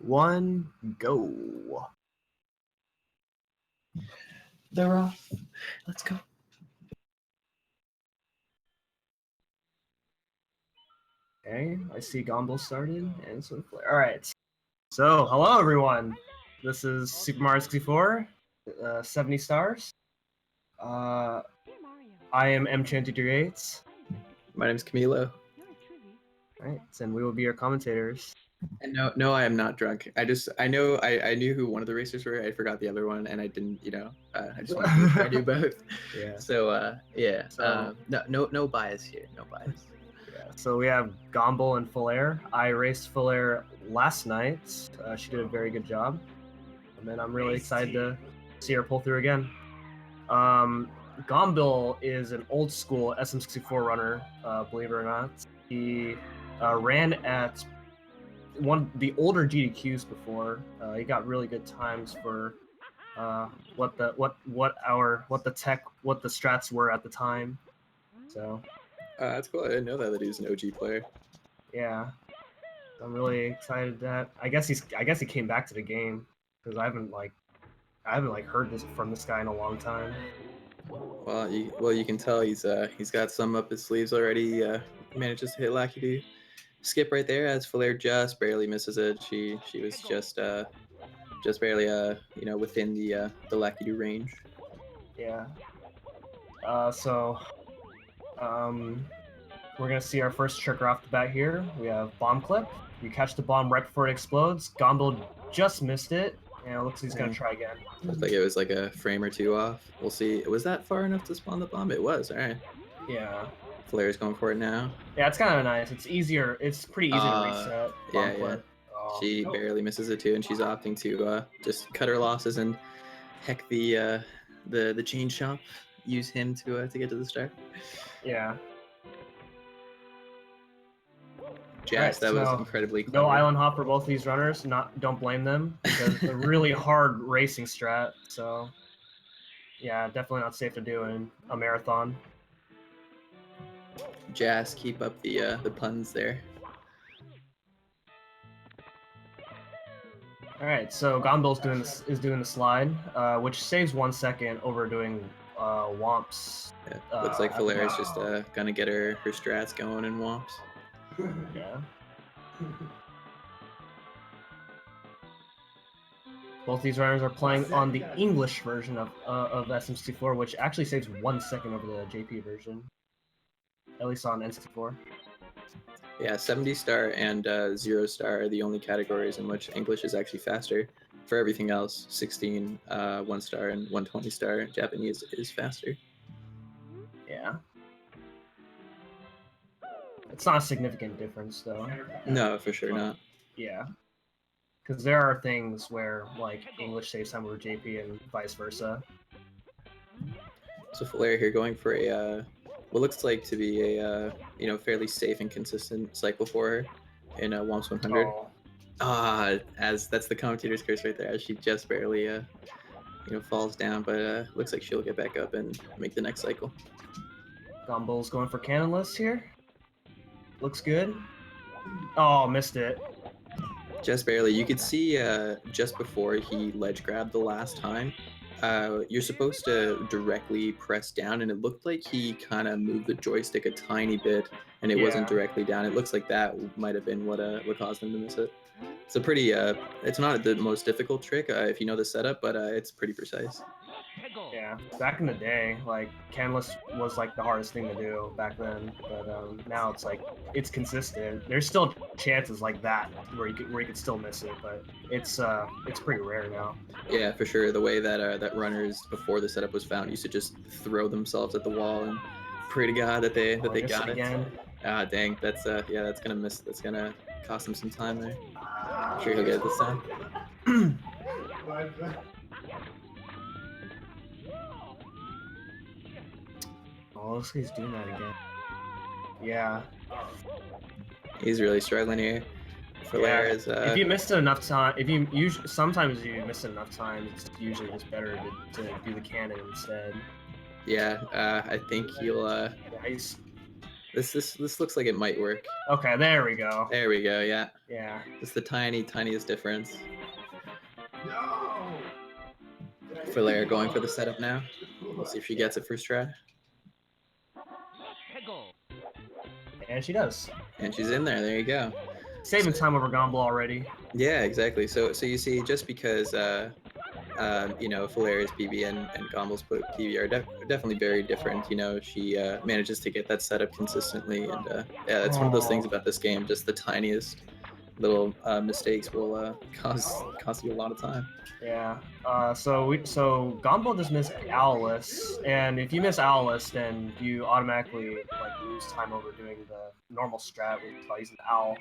1, go. They're off. Let's go. Okay, I see Gombill started, and so Fullaire. Alright. So, hello everyone. This is Super Mario 64, 70 stars. I am M238. My name's Camilo. Right, and we will be your commentators. And no, I am not drunk. I knew who one of the racers were. I forgot the other one, and I didn't. I just wanted to make sure I knew both. Yeah. So yeah. So, No bias here. No bias. Yeah. So we have Gombill and Fullaire. I raced Fullaire last night. She did a very good job, and then I'm really excited to see her pull through again. Gombill is an old school SM64 runner, believe it or not. He ran at the older GDQs before. He got really good times for what the strats were at the time. So That's cool. I didn't know that he was an OG player. yeah, I'm really excited that I guess he came back to the game because I haven't heard this from this guy in a long time. Well, you can tell he's got some up his sleeves already. Manages to hit Lackey Do. Skip right there as Fullaire just barely misses it. She was just barely within the Lackey Do range. Yeah. We're gonna see our first trigger off the bat here. We have bomb clip. You catch the bomb right before it explodes. Gombill just missed it, and it looks like he's gonna try again. Looks like it was like a frame or two off. We'll see. Was that far enough to spawn the bomb? It was. All right. Yeah. Fullaire's going for it now. Yeah, it's kind of nice. It's easier. It's pretty easy to reset. Bomb clip. Oh. She barely misses it too, and she's opting to just cut her losses and heck the chain shop. Use him to get to the start. Yeah. Jazz, that was incredibly clever. No island hop for both these runners. Don't blame them because it's a really hard racing strat. So yeah, definitely not safe to do in a marathon. Jazz, keep up the puns there. All right, so Gombill is doing the slide, which saves 1 second over doing womps. Yeah, looks like Fullaire is just gonna get her strats going in womps. Yeah. Both these runners are playing on the English version of SM64, which actually saves 1 second over the JP version, at least on N64. Yeah, 70 star and 0 star are the only categories in which English is actually faster. For everything else, 16, 1 star, and 120 star Japanese is faster. Yeah. It's not a significant difference, though. No, for sure not. Yeah. Because there are things where, like, English saves time over JP and vice versa. So Fullaire here going for a what looks like to be a fairly safe and consistent cycle for her in Womps 100. As that's the commentator's curse right there, as she just barely falls down, but looks like she'll get back up and make the next cycle. Gombill's going for cannonless here. Looks good. Oh, missed it. Just barely. You could see just before he ledge grabbed the last time, you're supposed to directly press down, and it looked like he kind of moved the joystick a tiny bit, and it wasn't directly down. It looks like that might have been what caused him to miss it. It's a pretty, it's not the most difficult trick if you know the setup, but it's pretty precise. Yeah, back in the day, like, cannonless was like the hardest thing to do back then, but now it's like it's consistent. There's still chances like that where you could still miss it, but it's pretty rare now. Yeah, for sure. The way that that runners before the setup was found used to just throw themselves at the wall and pray to God that they got it again. Ah, dang, that's that's gonna miss. That's gonna cost him some time there. I'm sure he'll get it this time. Oh, looks like he's doing that again. Yeah. He's really struggling here. Fullaire is. If you missed it enough time, sometimes you miss it enough time, it's usually just better to do the cannon instead. Yeah, I think he'll. This looks like it might work. Okay, there we go. There we go. Yeah. Yeah. Just the tiniest difference. Fullaire going for the setup now. We'll see if she gets it first try. And she does. And she's in there. There you go. Saving time over Gombill already. Yeah, exactly. So you see, just because you know, Fullaire's PB and Gombill's PB are definitely very different. You know, she manages to get that setup consistently, and yeah, that's one of those things about this game. Just the tiniest little mistakes will cost you a lot of time. Yeah. So Gombill just missed Owless, and if you miss Owless, then you automatically like lose time over doing the normal strat with by using the Owl.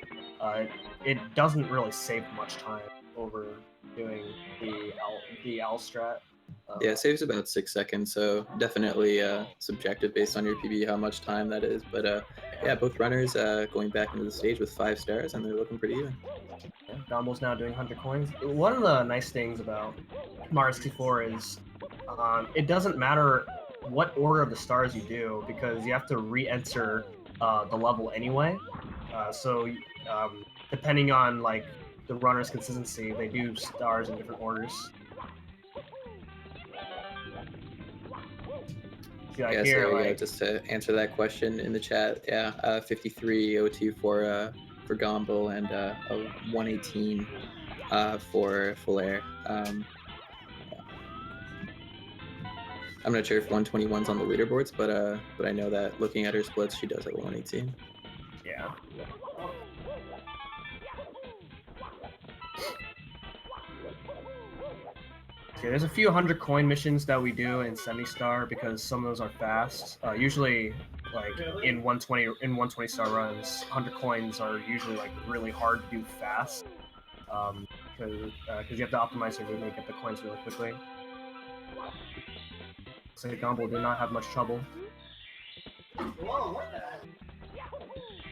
It doesn't really save much time over doing the Owl strat. Yeah, it saves about 6 seconds, so definitely subjective based on your PB how much time that is. But yeah, both runners going back into the stage with 5 stars, and they're looking pretty even. Yeah, Gombill's now doing 100 coins. One of the nice things about Mario 64 is it doesn't matter what order of the stars you do, because you have to re-enter the level anyway. So depending on like the runner's consistency, they do stars in different orders. See, like Yeah, here, so like, yeah, just to answer that question in the chat, yeah, 5302 for Gombill and a 118 for Fullaire. Yeah. I'm not sure if 121's on the leaderboards, but I know that looking at her splits, she does have a 118. Yeah. Okay, there's a few 100 coin missions that we do in semi-star because some of those are fast. Usually, like in 120 star runs, 100 coins are usually like really hard to do fast because you have to optimize your movement and get the coins really quickly. So Gombill did not have much trouble.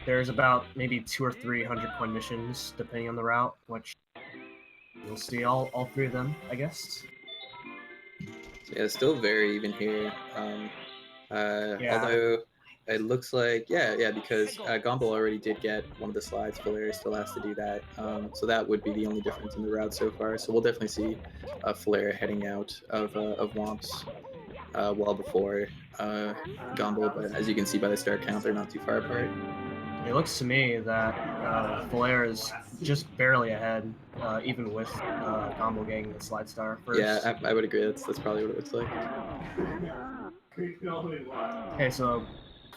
There's about maybe 2 or 3 100 coin missions depending on the route, which you'll see all 3 of them, I guess. So yeah, still very even here. Yeah. Although it looks like, yeah, because Gombill already did get one of the slides. Fullaire still has to do that. So that would be the only difference in the route so far. So we'll definitely see Fullaire heading out of Womps well before Gombill. But as you can see by the star count, they're not too far apart. It looks to me that Fullaire is just barely ahead, even with Gombill getting the slide star first. Yeah, I would agree. That's probably what it looks like. Okay, so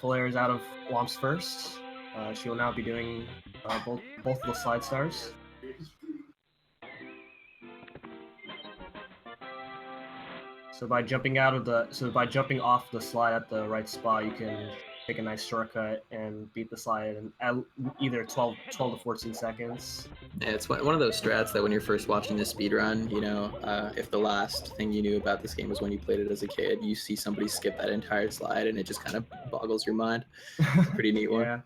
Fullaire is out of Womps first. She will now be doing both of the slide stars. So by jumping off the slide at the right spot, you can take a nice shortcut and beat the slide in either 12 to 14 seconds. Yeah, it's one of those strats that when you're first watching the speedrun, you know, if the last thing you knew about this game was when you played it as a kid, you see somebody skip that entire slide and it just kind of boggles your mind. It's a pretty neat one. Yeah.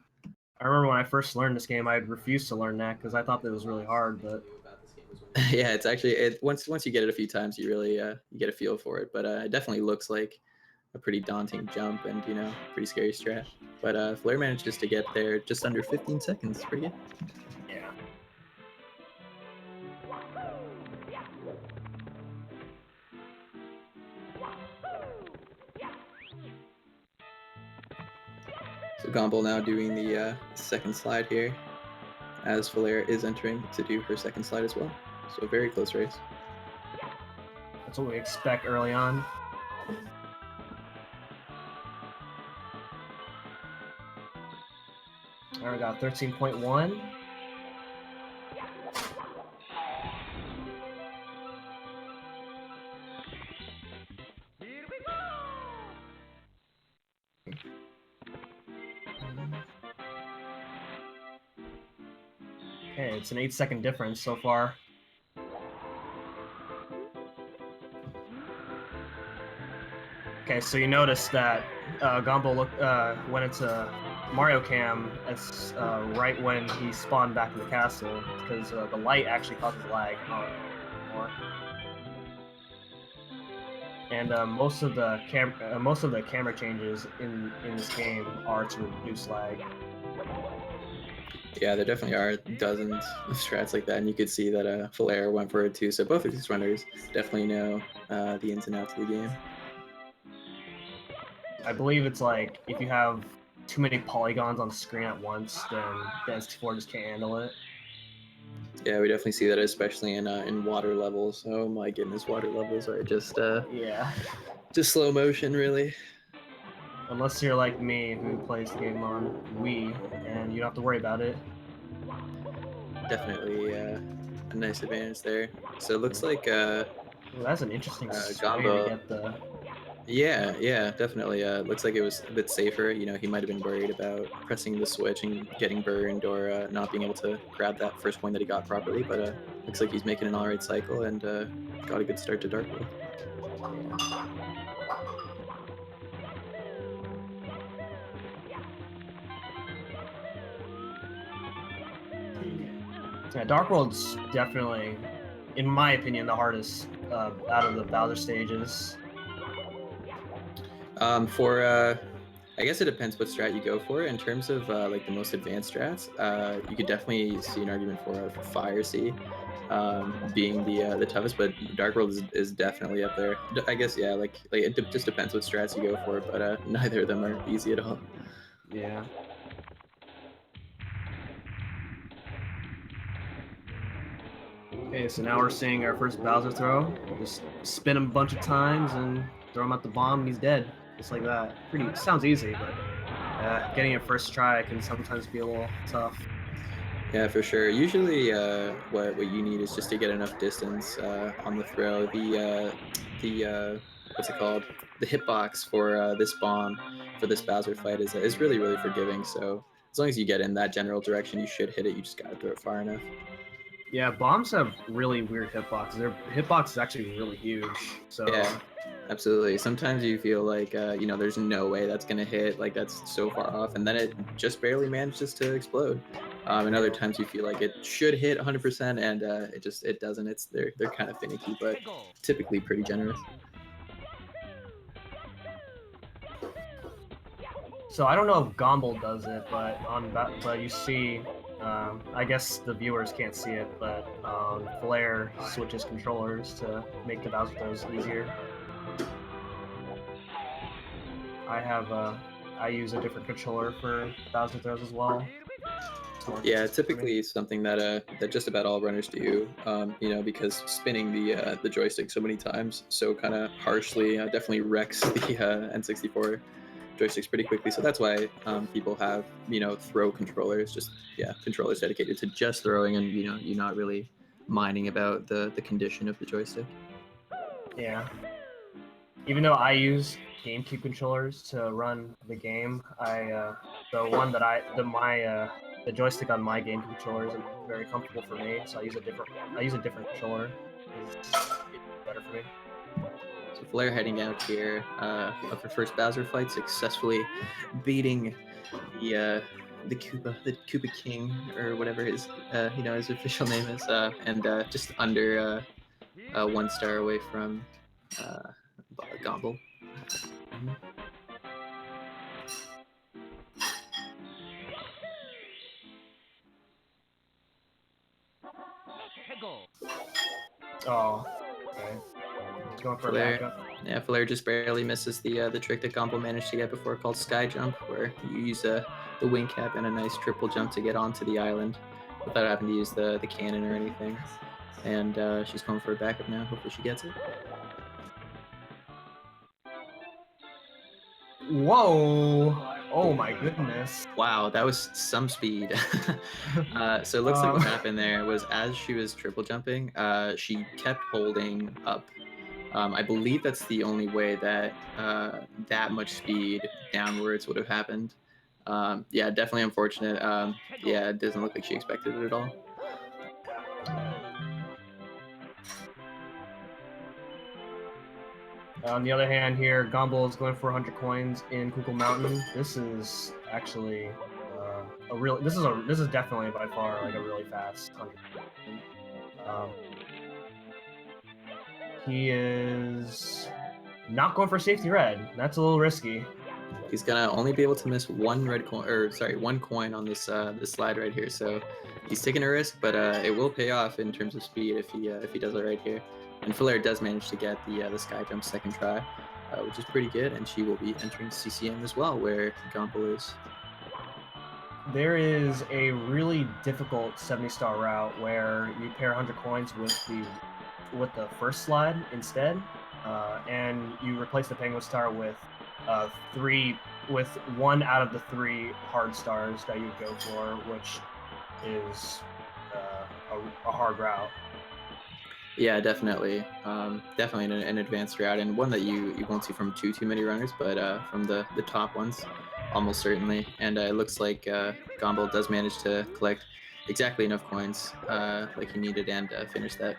I remember when I first learned this game, I refused to learn that because I thought that it was really hard, but... Yeah, it's actually, once you get it a few times, you really you get a feel for it, but it definitely looks like a pretty daunting jump and, you know, pretty scary strat. But Fullaire manages to get there just under 15 seconds. Pretty good. Yeah. So Gombill now doing the second slide here, as Fullaire is entering to do her second slide as well. So very close race. That's what we expect early on. All right, we got 13.1. Okay, it's an 8-second difference so far. Okay, so you notice that Gombill went into Mario Cam as right when he spawned back in the castle, because the light actually causes lag on more. And most of the camera changes in this game are to reduce lag. Yeah, there definitely are dozens of strats like that, and you could see that Fullaire went for it too. So both of these runners definitely know the ins and outs of the game. I believe it's like if you have too many polygons on the screen at once, then the N64 just can't handle it. Yeah, we definitely see that, especially in water levels. Oh my goodness, water levels are just Yeah. just slow motion, really. Unless you're like me, who plays the game on Wii, and you don't have to worry about it. Definitely a nice advantage there. So it looks like Ooh, that's an interesting spray to Gombill. get the. Yeah, definitely. Looks like it was a bit safer. You know, he might have been worried about pressing the switch and getting burned or not being able to grab that first point that he got properly. But looks like he's making an all right cycle and got a good start to Dark World. Yeah. Yeah, Dark World's definitely, in my opinion, the hardest out of the Bowser stages. I guess it depends what strat you go for. In terms of like the most advanced strats, you could definitely see an argument for Fire Sea being the toughest, but Dark World is definitely up there. I guess yeah, like it just depends what strats you go for, but neither of them are easy at all. Yeah. Okay, so now we're seeing our first Bowser throw. Just spin him a bunch of times and throw him at the bomb, and he's dead. Just like that. Sounds easy, but getting it first try can sometimes be a little tough. Yeah, for sure. Usually, what you need is just to get enough distance on the throw. The what's it called? The hitbox for this bomb for this Bowser fight is really forgiving. So as long as you get in that general direction, you should hit it. You just gotta throw it far enough. Yeah, bombs have really weird hitboxes. Their hitbox is actually really huge. So Yeah, absolutely. Sometimes you feel like you know there's no way that's gonna hit. Like that's so far off, and then it just barely manages to explode. And other times you feel like it should hit 100%, and it doesn't. They're kind of finicky, but typically pretty generous. So I don't know if Gombill does it, but but you see, I guess the viewers can't see it, but Fullaire switches controllers to make the Bowser throws easier. I use a different controller for Bowser throws as well. Yeah, typically something that just about all runners do. You know, because spinning the joystick so many times, so kind of harshly, definitely wrecks the N64 joysticks pretty quickly. So that's why people have throw controllers. Just controllers dedicated to just throwing, and you're not really minding about the condition of the joystick. Yeah. Even though I use GameCube controllers to run the game, the joystick on my GameCube controller isn't very comfortable for me, so I use a different controller. It's better for me. So Fullaire heading out here of her first Bowser fight, successfully beating the Koopa King or whatever his his official name is, and just under 1 star away from Gombill. Oh, okay. Going for a backup. Yeah, Fullaire just barely misses the trick that Gombill managed to get before, called Sky Jump, where you use the wing cap and a nice triple jump to get onto the island without having to use the cannon or anything. And she's going for a backup now. Hopefully she gets it. Whoa! Oh my goodness. Wow, that was some speed. So it looks like what happened there was, as she was triple jumping, she kept holding up. I believe that's the only way that that much speed downwards would have happened. Yeah, definitely unfortunate. Yeah, it doesn't look like she expected it at all. On the other hand, here Gombill is going for 100 coins in Kukul Mountain. This is actually This is definitely by far like a really fast 100. He is not going for safety red. That's a little risky. He's gonna only be able to miss one red coin, or sorry, one coin on this this slide right here. So he's taking a risk, but it will pay off in terms of speed if he does it right here. And Fullaire does manage to get the sky jump second try, which is pretty good. And she will be entering CCM as well, where Gombill is. There is a really difficult 70-star route where you pair 100 coins with the first slide instead, and you replace the penguin star with one out of the 3 hard stars that you go for, which is a hard route. Yeah, definitely. Definitely an advanced route, and one that you won't see from too many runners, but from the top ones, almost certainly. And it looks like Gombill does manage to collect exactly enough coins like he needed, and finish that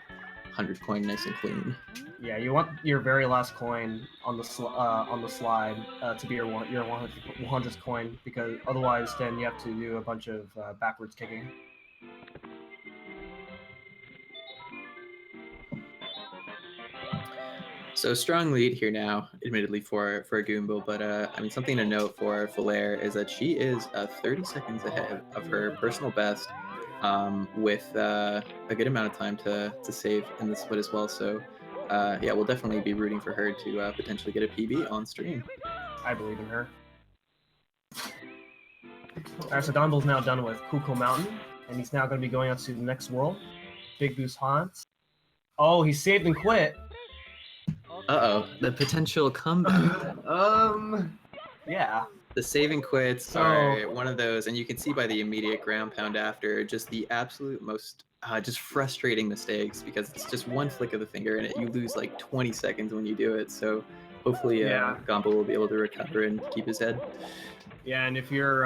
100 coin nice and clean. Yeah, you want your very last coin on the slide to be your 100th coin, because otherwise then you have to do a bunch of backwards kicking. So strong lead here now, admittedly for Gombill, but I mean, something to note for Fullaire is that she is 30 seconds ahead of her personal best, with a good amount of time to save in the split as well. So yeah, we'll definitely be rooting for her to potentially get a PB on stream. I believe in her. Alright, so Gombil's now done with Kuko Mountain, and he's now going to be going out to the next world, Big Boost Haunts. Oh, he saved and quit. Uh-oh, the potential comeback. Yeah. The save and quits are one of those, and you can see by the immediate ground pound after, just the absolute most just frustrating mistakes, because it's just one flick of the finger and you lose like 20 seconds when you do it. So hopefully Gombill will be able to recover and keep his head. Yeah, and if you're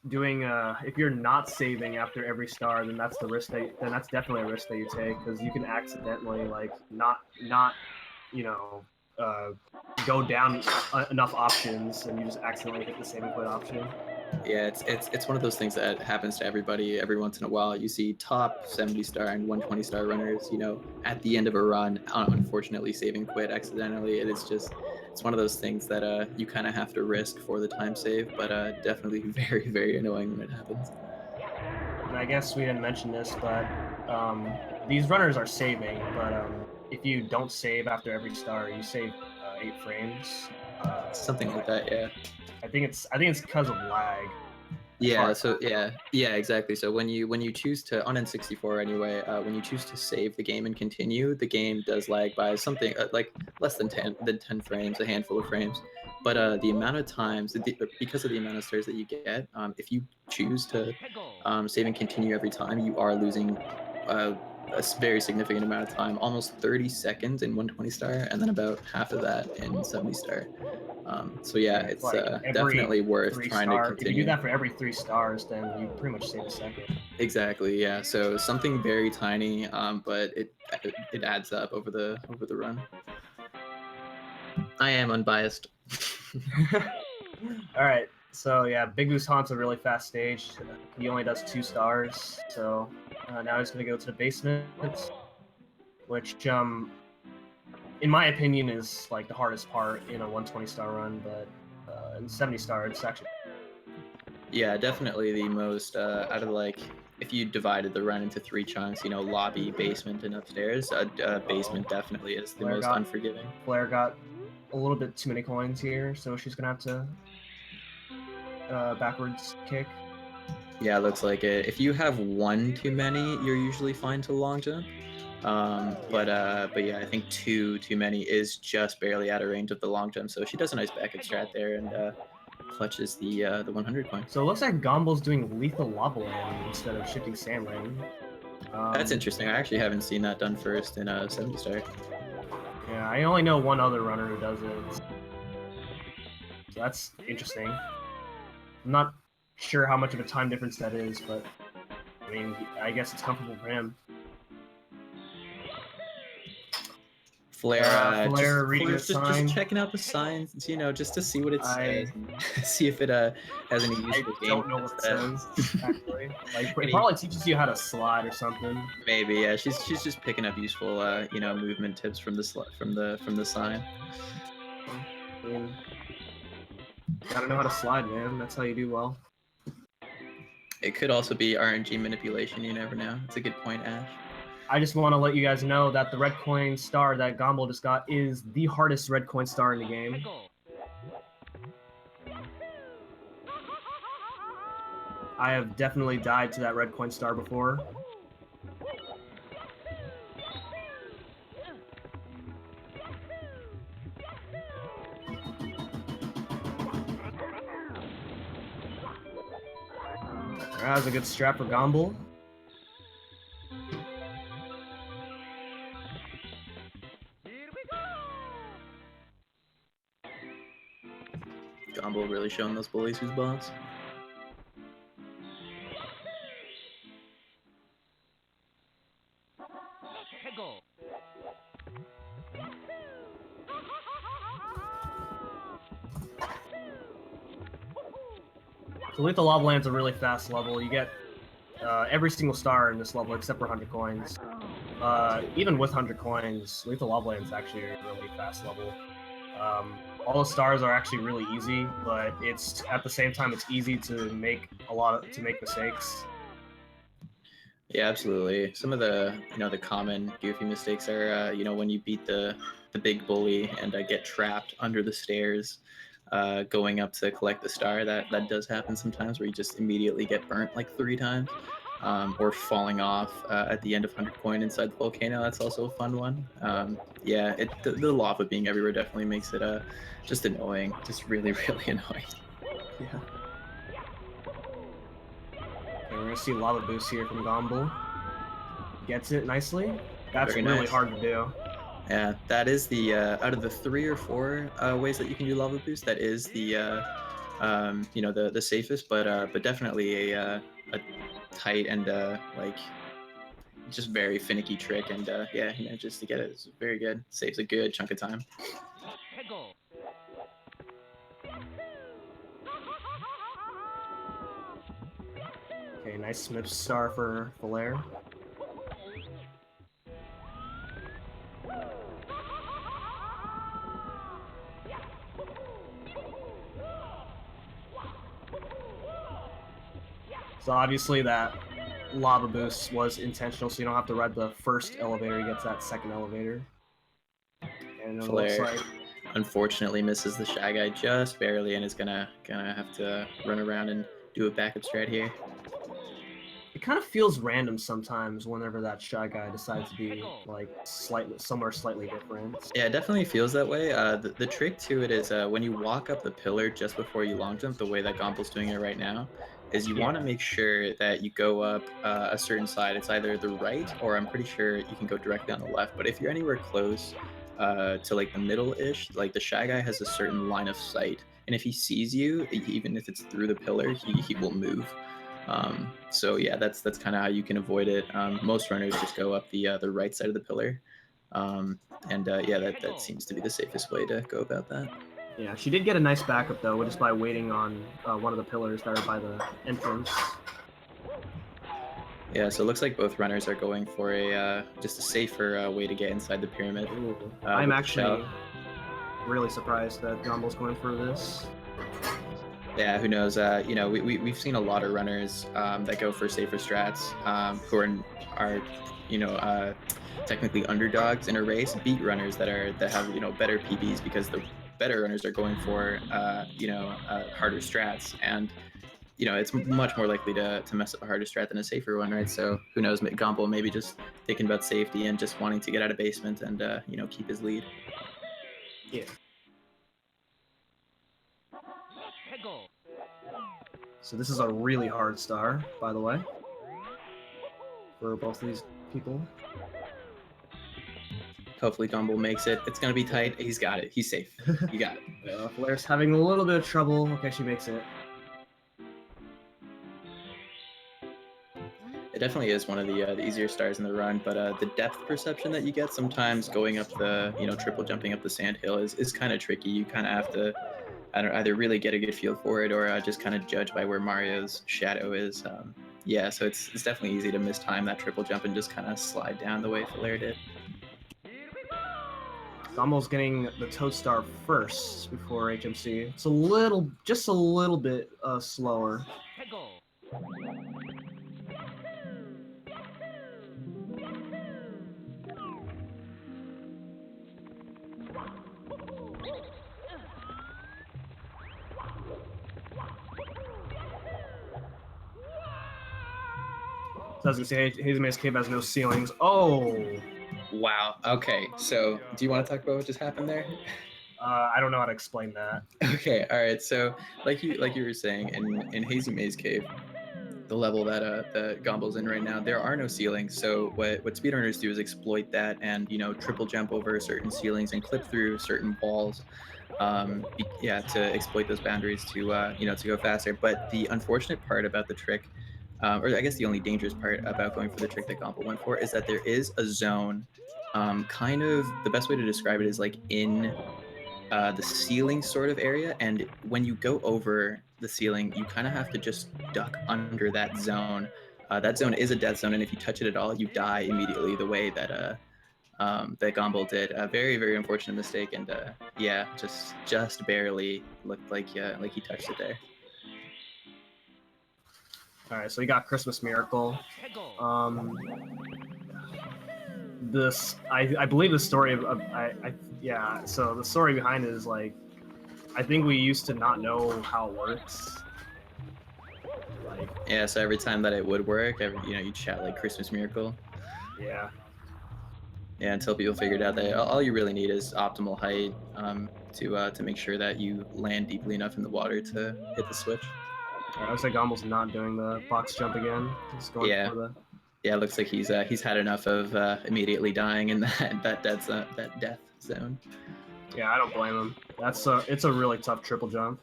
if you're not saving after every star, then that's definitely a risk that you take, because you can accidentally not go down enough options, and you just accidentally hit the save and quit option. Yeah, it's one of those things that happens to everybody every once in a while. You see top 70-star and 120-star runners, at the end of a run, unfortunately saving quit accidentally. It's one of those things that you kind of have to risk for the time save, but definitely very, very annoying when it happens. And I guess we didn't mention this, but these runners are saving, but if you don't save after every star, you save 8 frames. Something like that, yeah. I think it's because of lag. Yeah, so yeah, exactly. So when you choose to, on N64 anyway, when you choose to save the game and continue, the game does lag by something like less than 10 frames, a handful of frames. But the amount of times, because of the amount of stars that you get, if you choose to save and continue every time, you are losing a very significant amount of time, almost 30 seconds in 120 star, and then about half of that in 70 star. So yeah, it's definitely worth trying to continue. If you do that for every 3 stars, then you pretty much save a second. Exactly, yeah. So something very tiny, but it adds up over the run. I am unbiased. All right. So yeah, Big Boost Haunt's a really fast stage. He only does 2 stars, so now he's gonna go to the basement, which in my opinion is like the hardest part in a 120-star run, but in 70-star it's actually. Yeah, definitely the most out of if you divided the run into 3 chunks, lobby, basement, and upstairs, basement definitely is the most unforgiving. Fullaire got a little bit too many coins here, so she's gonna have to backwards kick. Yeah, it looks like it. If you have 1 too many, you're usually fine to long jump. But yeah, I think 2 too many is just barely out of range of the long jump. So she does a nice back end strat there and clutches the 100 coin. So it looks like Gombill's doing lethal lava land instead of shifting sand lane. That's interesting. I actually haven't seen that done first in a 70-star. Yeah, I only know one other runner who does it. So that's interesting. I'm not sure how much of a time difference that is, but I mean, I guess it's comfortable for him. Fullaire reading the sign. Just checking out the signs, just to see what it says, and see if it has any useful game. I don't know what it says, actually. It probably teaches you how to slide or something. Maybe, yeah. She's just picking up useful, movement tips from the sign. I mean, gotta know how to slide, man. That's how you do well. It could also be RNG manipulation. You never know. It's a good point, Ash. I just want to let you guys know that the red coin star that Gombill just got is the hardest red coin star in the game. I have definitely died to that red coin star before. That was a good strap for Gombill. Gombill really showing those bullies who's boss. So Lethal Lava Land's a really fast level. You get every single star in this level except for 100 coins. Even with 100 coins, Lethal Lava Land's actually a really fast level. All the stars are actually really easy, but it's at the same time it's easy to make mistakes. Yeah, absolutely. Some of the the common goofy mistakes are when you beat the big bully and get trapped under the stairs, going up to collect the star. That does happen sometimes where you just immediately get burnt like 3 times, or falling off at the end of 100 coin inside the volcano. That's also a fun one. Yeah, the lava being everywhere definitely makes it just annoying, just really really annoying. Yeah. Okay, we're gonna see lava boost here from Gombill. Gets it nicely. That's Very really nice. hard to do. Yeah, that is the out of the 3 or 4 ways that you can do lava boost. That is the the safest, but definitely a tight and like just very finicky trick. And yeah, he manages to get it. It's very good. Saves a good chunk of time. Okay, nice Smith star for Fullaire. So obviously that lava boost was intentional, so you don't have to ride the first elevator, he gets that second elevator. And it looks Fullaire like unfortunately misses the Shy Guy just barely and is gonna have to run around and do a backup strat here. it kind of feels random sometimes whenever that Shy Guy decides to be like somewhere slightly different. Yeah, it definitely feels that way. The trick to it is when you walk up the pillar just before you long jump, the way that Gombill's doing it right now, is you want to make sure that you go up a certain side. It's either the right or I'm pretty sure you can go directly on the left. But if you're anywhere close to like the middle-ish, like the Shy Guy has a certain line of sight. And if he sees you, even if it's through the pillar, he will move. So yeah, that's kind of how you can avoid it. Most runners just go up the right side of the pillar. And yeah, that seems to be the safest way to go about that. Yeah, she did get a nice backup though, just by waiting on one of the pillars that are by the entrance. Yeah, so it looks like both runners are going for a just a safer way to get inside the pyramid. I'm actually really surprised that Gombill's going for this. Yeah, who knows? We've seen a lot of runners that go for safer strats who are technically underdogs in a race, beat runners that have better PBs because the better runners are going for harder strats, and it's much more likely to mess up a harder strat than a safer one, right? So who knows? Gombill maybe just thinking about safety and just wanting to get out of basement and keep his lead. Yeah. So this is a really hard star, by the way, for both of these people. Hopefully Gombill makes it. It's gonna be tight. He's got it. He's safe. You got it. Fullaire's having a little bit of trouble. Okay, she makes it. It definitely is one of the easier stars in the run, but the depth perception that you get sometimes going up the triple jumping up the sand hill is kind of tricky. You kind of have to either really get a good feel for it or just kind of judge by where Mario's shadow is. Yeah, so it's definitely easy to mistime that triple jump and just kind of slide down the way Fullaire did. Gombill's getting the Toad Star first before HMC. It's just a little bit slower. So I was gonna say, Hazeman's Cave has no ceilings. Oh! Wow. Okay. So, do you want to talk about what just happened there? I don't know how to explain that. Okay. All right. So, like you were saying, in Hazy Maze Cave, the level that the Gombill's in right now, there are no ceilings. So what speedrunners do is exploit that and triple jump over certain ceilings and clip through certain walls. To exploit those boundaries to go faster. But the unfortunate part about the trick, or I guess the only dangerous part about going for the trick that Gombill went for, is that there is a zone. Kind of the best way to describe it is like in the ceiling sort of area, and when you go over the ceiling, you kind of have to just duck under that zone. That zone is a death zone, and if you touch it at all, you die immediately. The way that Gombill did, a very very unfortunate mistake, and just barely looked like he touched it there. All right, so we got Christmas Miracle. I believe the story so the story behind it is like, I think we used to not know how it works. Yeah, so every time that it would work, you'd shout like Christmas Miracle. Yeah. Yeah, until people figured out that all you really need is optimal height to make sure that you land deeply enough in the water to hit the switch. I looks like Gombil's not doing the box jump again. He's going for the. Yeah, it looks like he's had enough of immediately dying in that death zone. Yeah, I don't blame him. It's a really tough triple jump.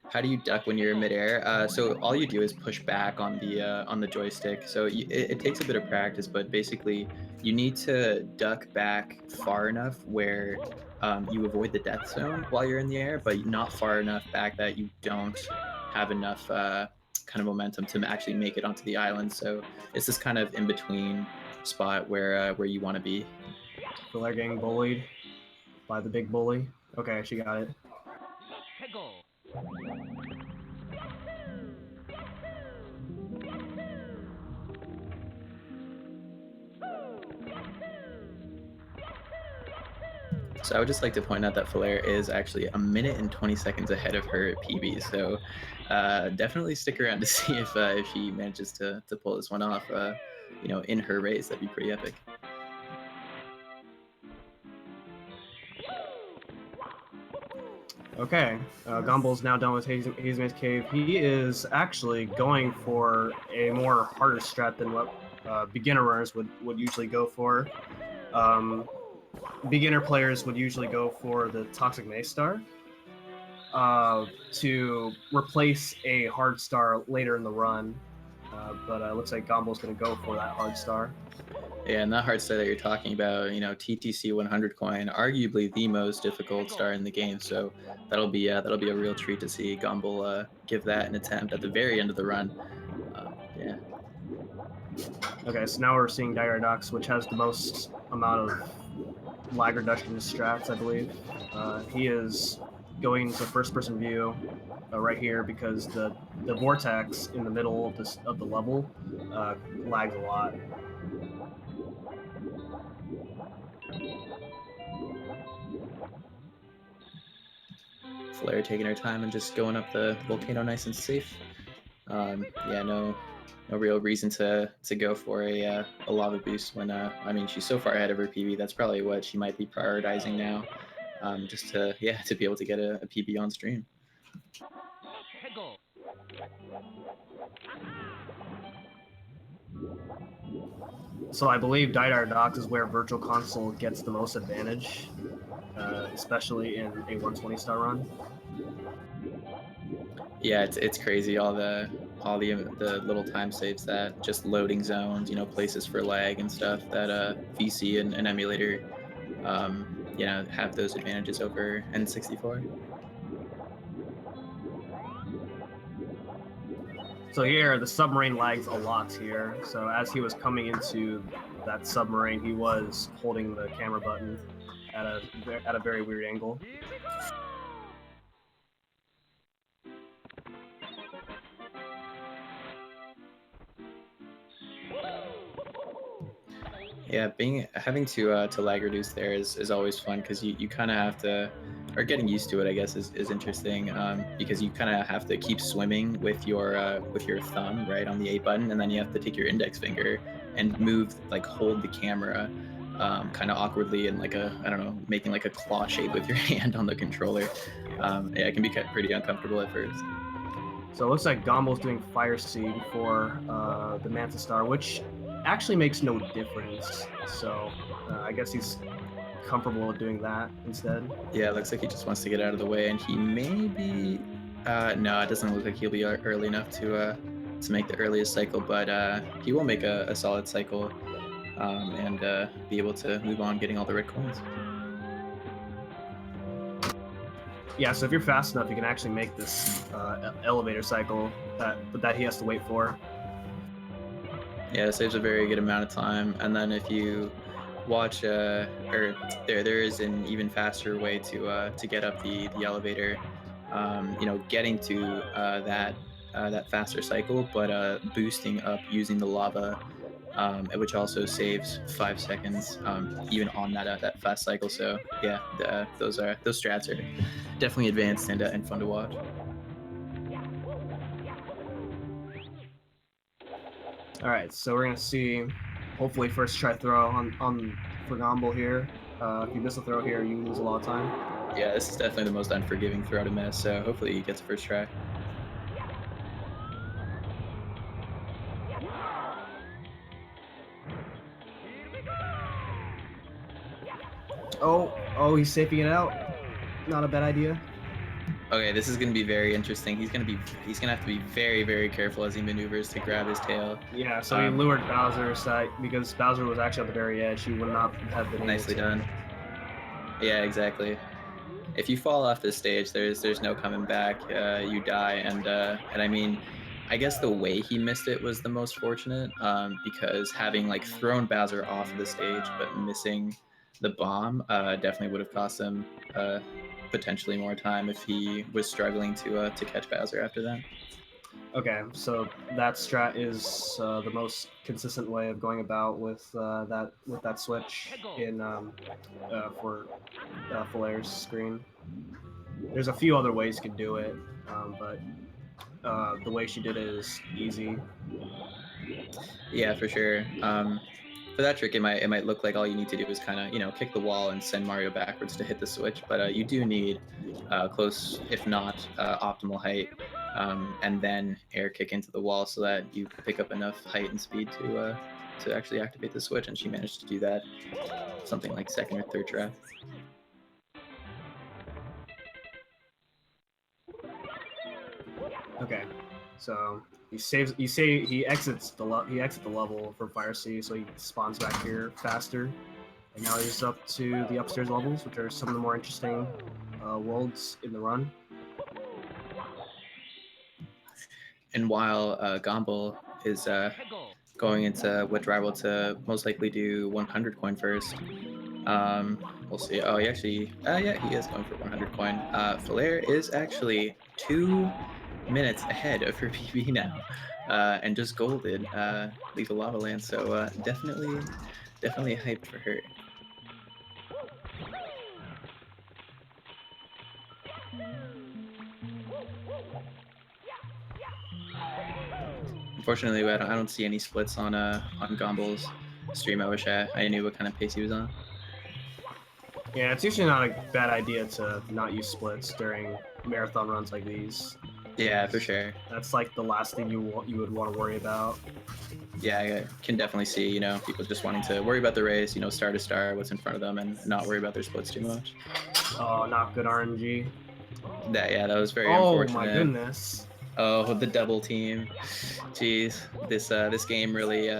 How do you duck when you're in midair? So all you do is push back on the joystick. So it takes a bit of practice, but basically you need to duck back far enough where you avoid the death zone while you're in the air, but not far enough back that you don't have enough kind of momentum to actually make it onto the island. So it's this kind of in between spot where you want to be. Fullaire getting bullied by the big bully. Okay, she got it. So I would just like to point out that Fullaire is actually a minute and 20 seconds ahead of her PB. So definitely stick around to see if she manages to pull this one off. In her race, that'd be pretty epic. Okay, Gombill's now done with Hazeman's Cave. He is actually going for a more harder strat than what beginner runners would usually go for. Beginner players would usually go for the Toxic Maze Star to replace a hard star later in the run. But it looks like Gombill's going to go for that hard star. Yeah, and that hard star that you're talking about, TTC 100 coin, arguably the most difficult star in the game. So that'll be a real treat to see Gombill give that an attempt at the very end of the run. Yeah. Okay, so now we're seeing Diredox, which has the most amount of lag reduction strats, I believe. He is going to first-person view right here because the vortex in the middle of the level lags a lot. Fullaire taking her time and just going up the volcano nice and safe. No real reason to go for a lava boost when she's so far ahead of her PB. That's probably what she might be prioritizing now, just to be able to get a PB on stream. So I believe Diredox is where Virtual Console gets the most advantage, especially in a 120 star run. Yeah, it's crazy all the little time saves that just loading zones, places for lag and stuff that VC and emulator have those advantages over N64. So here, the submarine lags a lot here. So as he was coming into that submarine, he was holding the camera button at a very weird angle. Yeah, having to lag reduce there is always fun because you kind of have to, or getting used to it, I guess, is interesting because you kind of have to keep swimming with your thumb right on the A button, and then you have to take your index finger and move, like hold the camera kind of awkwardly and like I don't know, making like a claw shape with your hand on the controller. Yeah, it can be pretty uncomfortable at first. So it looks like Gombill's doing Fire Sea before the Mantis Star, which actually makes no difference. So I guess he's comfortable with doing that instead. Yeah, it looks like he just wants to get out of the way, and he may be. No, it doesn't look like he'll be early enough to make the earliest cycle, but he will make a solid cycle and be able to move on, getting all the red coins. Yeah, so if you're fast enough, you can actually make this elevator cycle that he has to wait for. Yeah, it saves a very good amount of time, and then if you watch, or there is an even faster way to get up the elevator. You know, getting to that faster cycle, but boosting up using the lava, which also saves 5 seconds, even on that fast cycle. So yeah, those strats are definitely advanced and fun to watch. All right, so we're gonna see, hopefully, first try throw on for Gombill here. If you miss a throw here, you lose a lot of time. Yeah, this is definitely the most unforgiving throw to miss. So hopefully he gets a first try. Oh, he's safing it out. Not a bad idea. Okay, this is going to be very interesting. He's going to have to be very, very careful as he maneuvers to grab his tail. Yeah, so he lured Bowser aside because Bowser was actually on the very edge. He would not have been nicely able to. Done. Yeah, exactly. If you fall off this stage, there's no coming back. You die, and I mean, I guess the way he missed it was the most fortunate, because having like thrown Bowser off of the stage but missing the bomb definitely would have cost him potentially more time if he was struggling to catch Bowser after that. Okay, so that strat is the most consistent way of going about with that switch in for Fullaire's screen. There's a few other ways you can do it, but the way she did it is easy. Yeah, for sure. For that trick, it might look like all you need to do is kind of kick the wall and send Mario backwards to hit the switch, but you do need close, if not optimal height, and then air kick into the wall so that you pick up enough height and speed to actually activate the switch. And she managed to do that, something like second or third try. Okay, so he exits the level for Fire Sea, so he spawns back here faster, and now he's up to the upstairs levels, which are some of the more interesting worlds in the run. And while Gombill is going into what rival to most likely do 100 coin first, we'll see. Oh, he actually, yeah, he is going for 100 coin. Fullaire is actually 2 minutes ahead of her PB now, and just golded Lethal Lava Land. So definitely hyped for her. Unfortunately, I don't see any splits on Gombill's stream. I wish I knew what kind of pace he was on. Yeah, it's usually not a bad idea to not use splits during marathon runs like these. Yeah, for sure. That's like the last thing you would want to worry about. Yeah, I can definitely see, people just wanting to worry about the race, star to star, what's in front of them, and not worry about their splits too much. Oh, not good RNG. That was very unfortunate. Oh my goodness. Oh, the double team. Jeez, this game really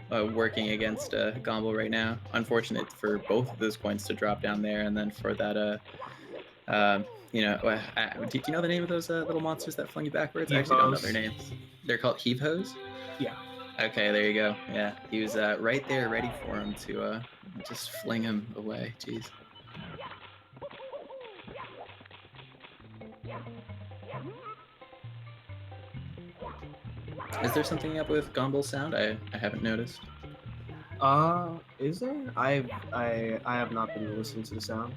working against Gombill right now. Unfortunate for both of those coins to drop down there, and then for that do you know the name of those little monsters that flung you backwards? I actually don't know their names. They're called heave hose? Yeah. Okay, there you go. Yeah, he was right there, ready for him to just fling him away. Jeez. Is there something up with Gombill's sound? I haven't noticed. Is there? I have not been listening to the sound.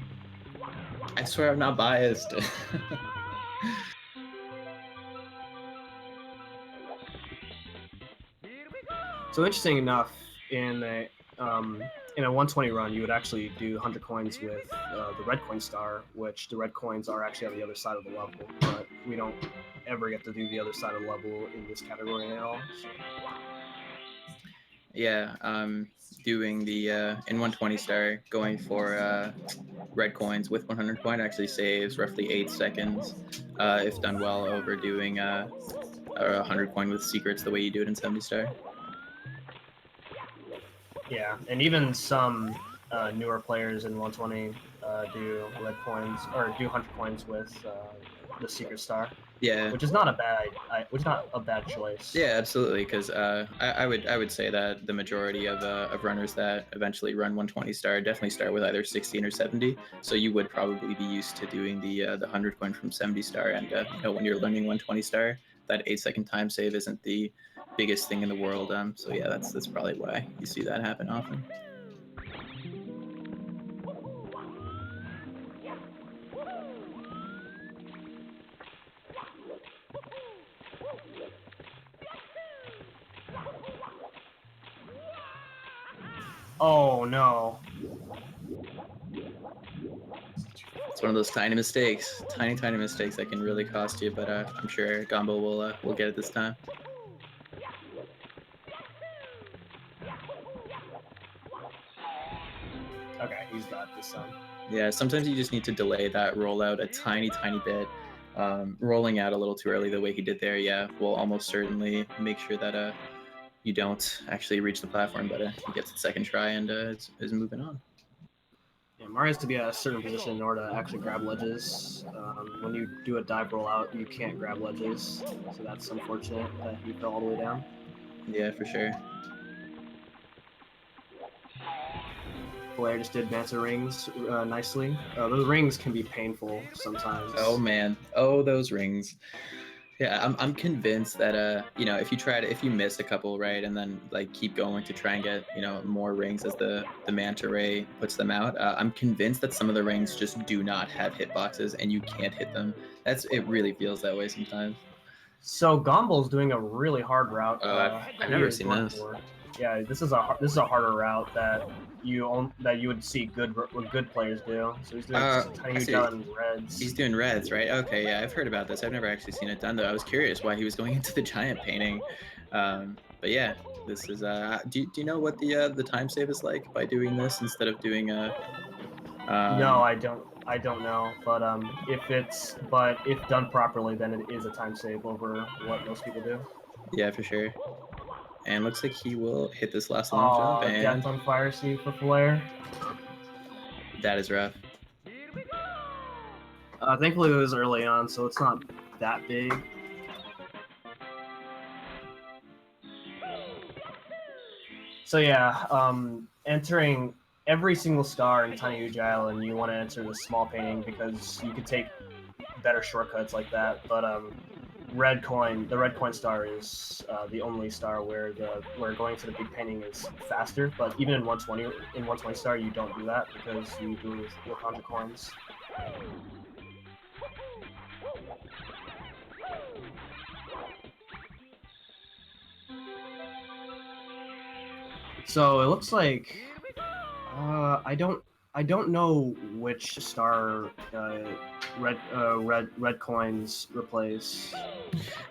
I swear I'm not biased. So interesting enough, in a 120 run, you would actually do 100 coins with the red coin star, which the red coins are actually on the other side of the level, but we don't ever get to do the other side of the level in this category at all. So. Yeah, doing the in 120 star, going for red coins with 100 coin actually saves roughly 8 seconds if done well over doing a 100 coin with secrets the way you do it in 70 star. Yeah, and even some newer players in 120 do red coins or do 100 coins with the secret star. Yeah, which is not a bad choice. yeah, absolutely. Because I would say that the majority of runners that eventually run 120 star definitely start with either 16 or 70. So you would probably be used to doing the 100 coin from 70 star, and when you're learning 120 star, that 8 second time save isn't the biggest thing in the world. So yeah, that's probably why you see that happen often. Oh no. It's one of those tiny mistakes, tiny mistakes that can really cost you. But I'm sure Gombo will get it this time. Okay, he's got this time. Yeah, sometimes you just need to delay that rollout a tiny bit. Rolling out a little too early the way he did there, yeah, will almost certainly make sure that you don't actually reach the platform, but he gets the second try and is moving on. Yeah, Mario has to be at a certain position in order to actually grab ledges. When you do a dive rollout, you can't grab ledges, so that's unfortunate that he fell all the way down. Yeah, for sure. Fullaire just did Manta rings nicely. Those rings can be painful sometimes. Oh man, oh those rings. Yeah, I'm convinced that if you miss a couple, right, and then like keep going to try and get more rings as the manta ray puts them out, I'm convinced that some of the rings just do not have hitboxes and you can't hit them. It really feels that way sometimes. So Gombill's doing a really hard route. I've He never is seen going this. for. Yeah, this is a harder route that you would see good players do. So he's doing I tiny see. down reds. He's doing reds, right? Okay, yeah, I've heard about this. I've never actually seen it done though. I was curious why he was going into the giant painting, but yeah, this is. Do you know what the time save is like by doing this instead of doing a? No, I don't. I don't know, but if done properly, then it is a time save over what most people do. Yeah, for sure. And looks like he will hit this last long jump, and Death on Fire C for Fullaire. that is rough. Thankfully, it was early on, so it's not that big. So yeah, entering every single star in Tiny Huge Island, you want to enter the small painting because you could take better shortcuts like that. But the red coin star is the only star where going to the big painting is faster. But even in 120 star, you don't do that because you do it with 100 coins. So it looks like I don't know which star red coins replace.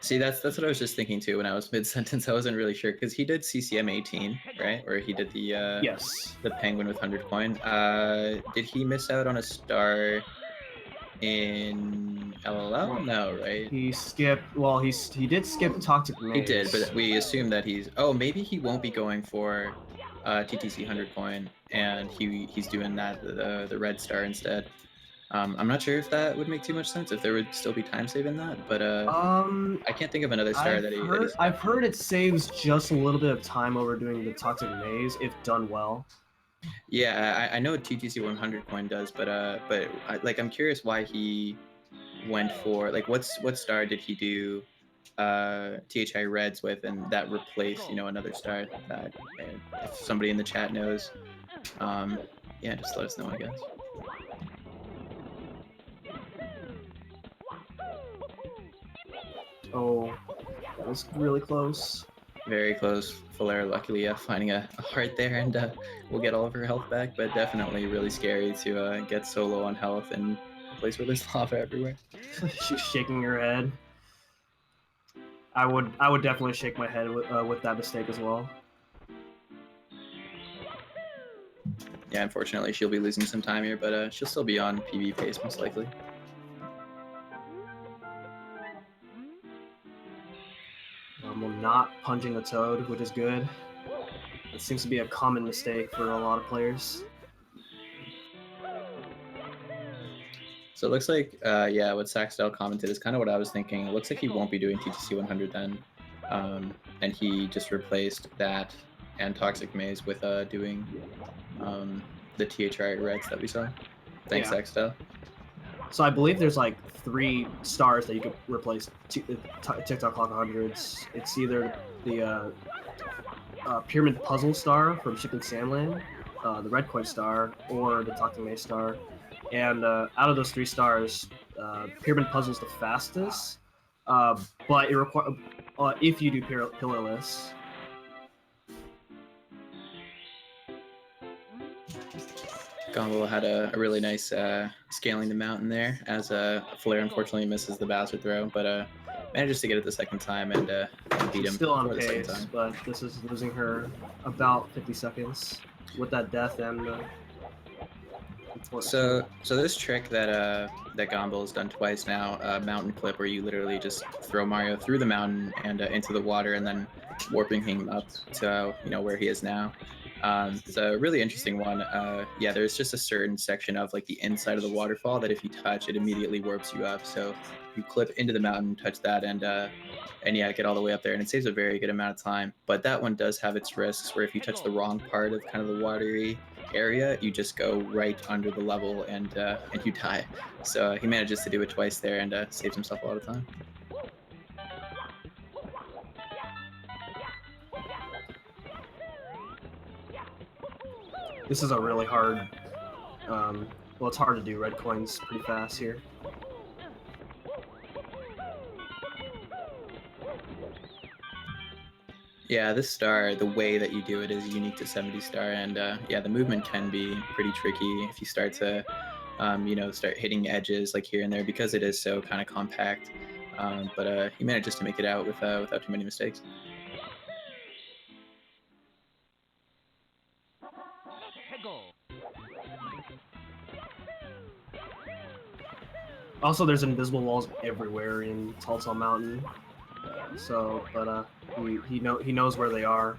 See, that's what I was just thinking too when I was mid sentence. I wasn't really sure because he did CCM 18, right? Or he did the Yes. the penguin with 100 coin. Did he miss out on a star in LLL? No, right? He skipped. Well, he did skip Toxic Maze. He did, but we assume that he's. Oh, maybe he won't be going for TTC 100 coin, and he's doing that the red star instead. I'm not sure if that would make too much sense, if there would still be time save in that, but I can't think of another star that he I've heard it saves just a little bit of time over doing the Toxic Maze if done well. Yeah, I know TTC 100 coin does, but I'm curious why he went for like what star did he do THI Reds with, and that replaced another star that if somebody in the chat knows, yeah, just let us know, I guess. Oh, that was really close. Very close. Fullaire luckily finding a heart there, and we'll get all of her health back, but definitely really scary to get so low on health in a place where there's lava everywhere. She's shaking her head. I would definitely shake my head with that mistake as well. Yeah, unfortunately she'll be losing some time here, but she'll still be on PB pace most likely. Well, not punching the toad, which is good. It seems to be a common mistake for a lot of players. So it looks like, yeah, what Saxdale commented is kind of what I was thinking. It looks like he won't be doing TTC 100 then, and he just replaced that and Toxic Maze with doing the THI Reds that we saw. Thanks, Yeah. Saxdale. So I believe there's like 3 stars that you could replace TikTok Clock 100s. It's either the Pyramid Puzzle star from Shipping Sandland, the Red Coin star, or the Talking Maze star. And out of those 3 stars, Pyramid Puzzle is the fastest, but it requires if you do pillarless. Gombill had a really nice scaling the mountain there, as Fullaire unfortunately misses the Bowser throw, but manages to get it the second time and beat him Still on for the second pace, time. but this is losing her about 50 seconds with that death and So this trick that Gombill has done twice now, mountain clip, where you literally just throw Mario through the mountain and into the water, and then warping him up to where he is now. It's a really interesting one. Yeah, there's just a certain section of like the inside of the waterfall that if you touch, it immediately warps you up. So you clip into the mountain, touch that, and yeah, get all the way up there, and it saves a very good amount of time. But that one does have its risks, where if you touch the wrong part of kind of the watery area, you just go right under the level and you die. So he manages to do it twice there and saves himself a lot of time. this is a really hard. Well, it's hard to do red coins pretty fast here. Yeah, this star, the way that you do it is unique to 70 star, and yeah, the movement can be pretty tricky if you start to, start hitting edges like here and there, because it is so kind of compact. But he manages to make it out without too many mistakes. Also, there's invisible walls everywhere in Tall Tall Mountain. So, but he knows where they are,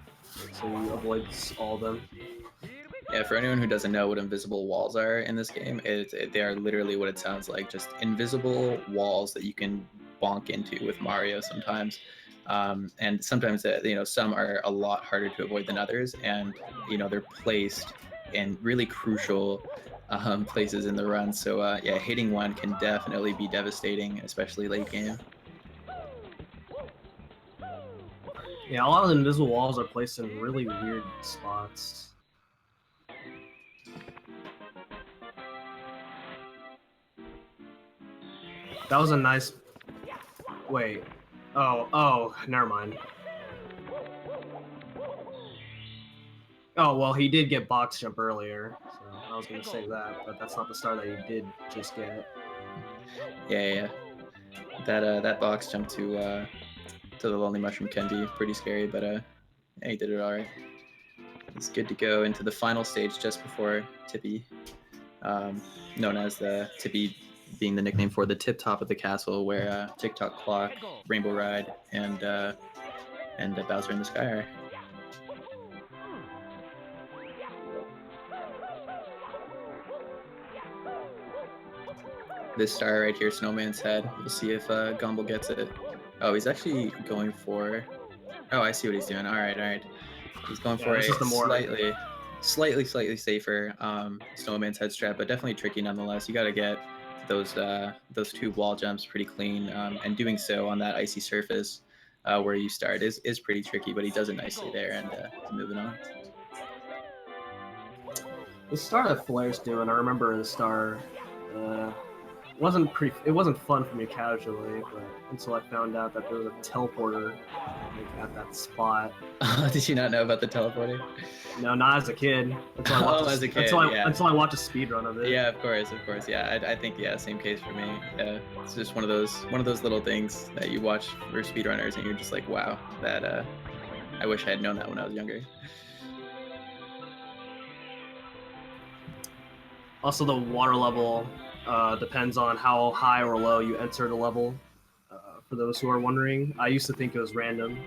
so he avoids all of them. Yeah, for anyone who doesn't know what invisible walls are in this game, they are literally what it sounds like, just invisible walls that you can bonk into with Mario sometimes. And sometimes, some are a lot harder to avoid than others, and, they're placed in really crucial places in the run. So, yeah, hitting one can definitely be devastating, especially late game. Yeah, a lot of the invisible walls are placed in really weird spots. That was a nice... Wait. Oh, never mind. Oh, well, he did get box jump earlier, so I was going to say that, but that's not the star that he did just get. Yeah. That box jump to the Lonely Mushroom can be pretty scary, but yeah, he did it all right. He's good to go into the final stage just before Tippy, known as the Tippy being the nickname for the tip top of the castle, where TikTok Clock, Rainbow Ride, and Bowser in the Sky are. this star right here, Snowman's Head. We'll see if Gombill gets it. Oh, he's actually going for... Oh, I see what he's doing. All right. He's going for this a is the more... slightly safer Snowman's Head strat, but definitely tricky nonetheless. You got to get those 2 wall jumps pretty clean, and doing so on that icy surface where you start is pretty tricky, but he does it nicely there, and he's moving on. The star that Fullaire's doing, I remember the star, it wasn't fun for me casually, but until I found out that there was a teleporter at that spot. Did you not know about the teleporter? No, not as a kid. Until I watched as a kid, until I watched a speed run of it. Yeah, of course. Yeah, I think same case for me. It's just one of those little things that you watch for speedrunners, and you're just like, wow, that I wish I had known that when I was younger. Also, the water level depends on how high or low you enter the level. For those who are wondering, I used to think it was random.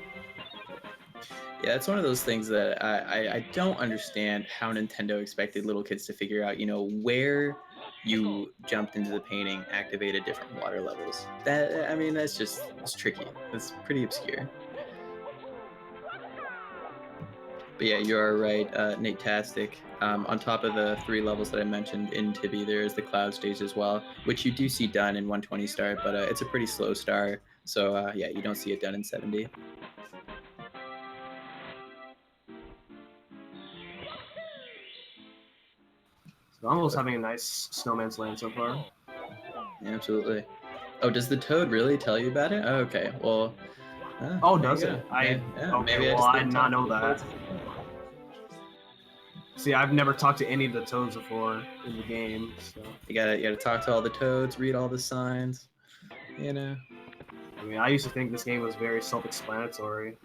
Yeah, it's one of those things that I don't understand how Nintendo expected little kids to figure out, where you jumped into the painting activated different water levels. It's tricky. It's pretty obscure. But yeah, you are right, Nate-tastic. On top of the 3 levels that I mentioned in Tibby, there is the cloud stage as well, which you do see done in 120 star, but it's a pretty slow star. So yeah, you don't see it done in 70. So Gombil's having a nice snowman's land so far. Yeah, absolutely. Oh, does the toad really tell you about it? Oh, okay, well... oh, does it? Okay, well, I did not know that. See, I've never talked to any of the toads before in the game, so... You gotta talk to all the toads, read all the signs, I mean, I used to think this game was very self-explanatory.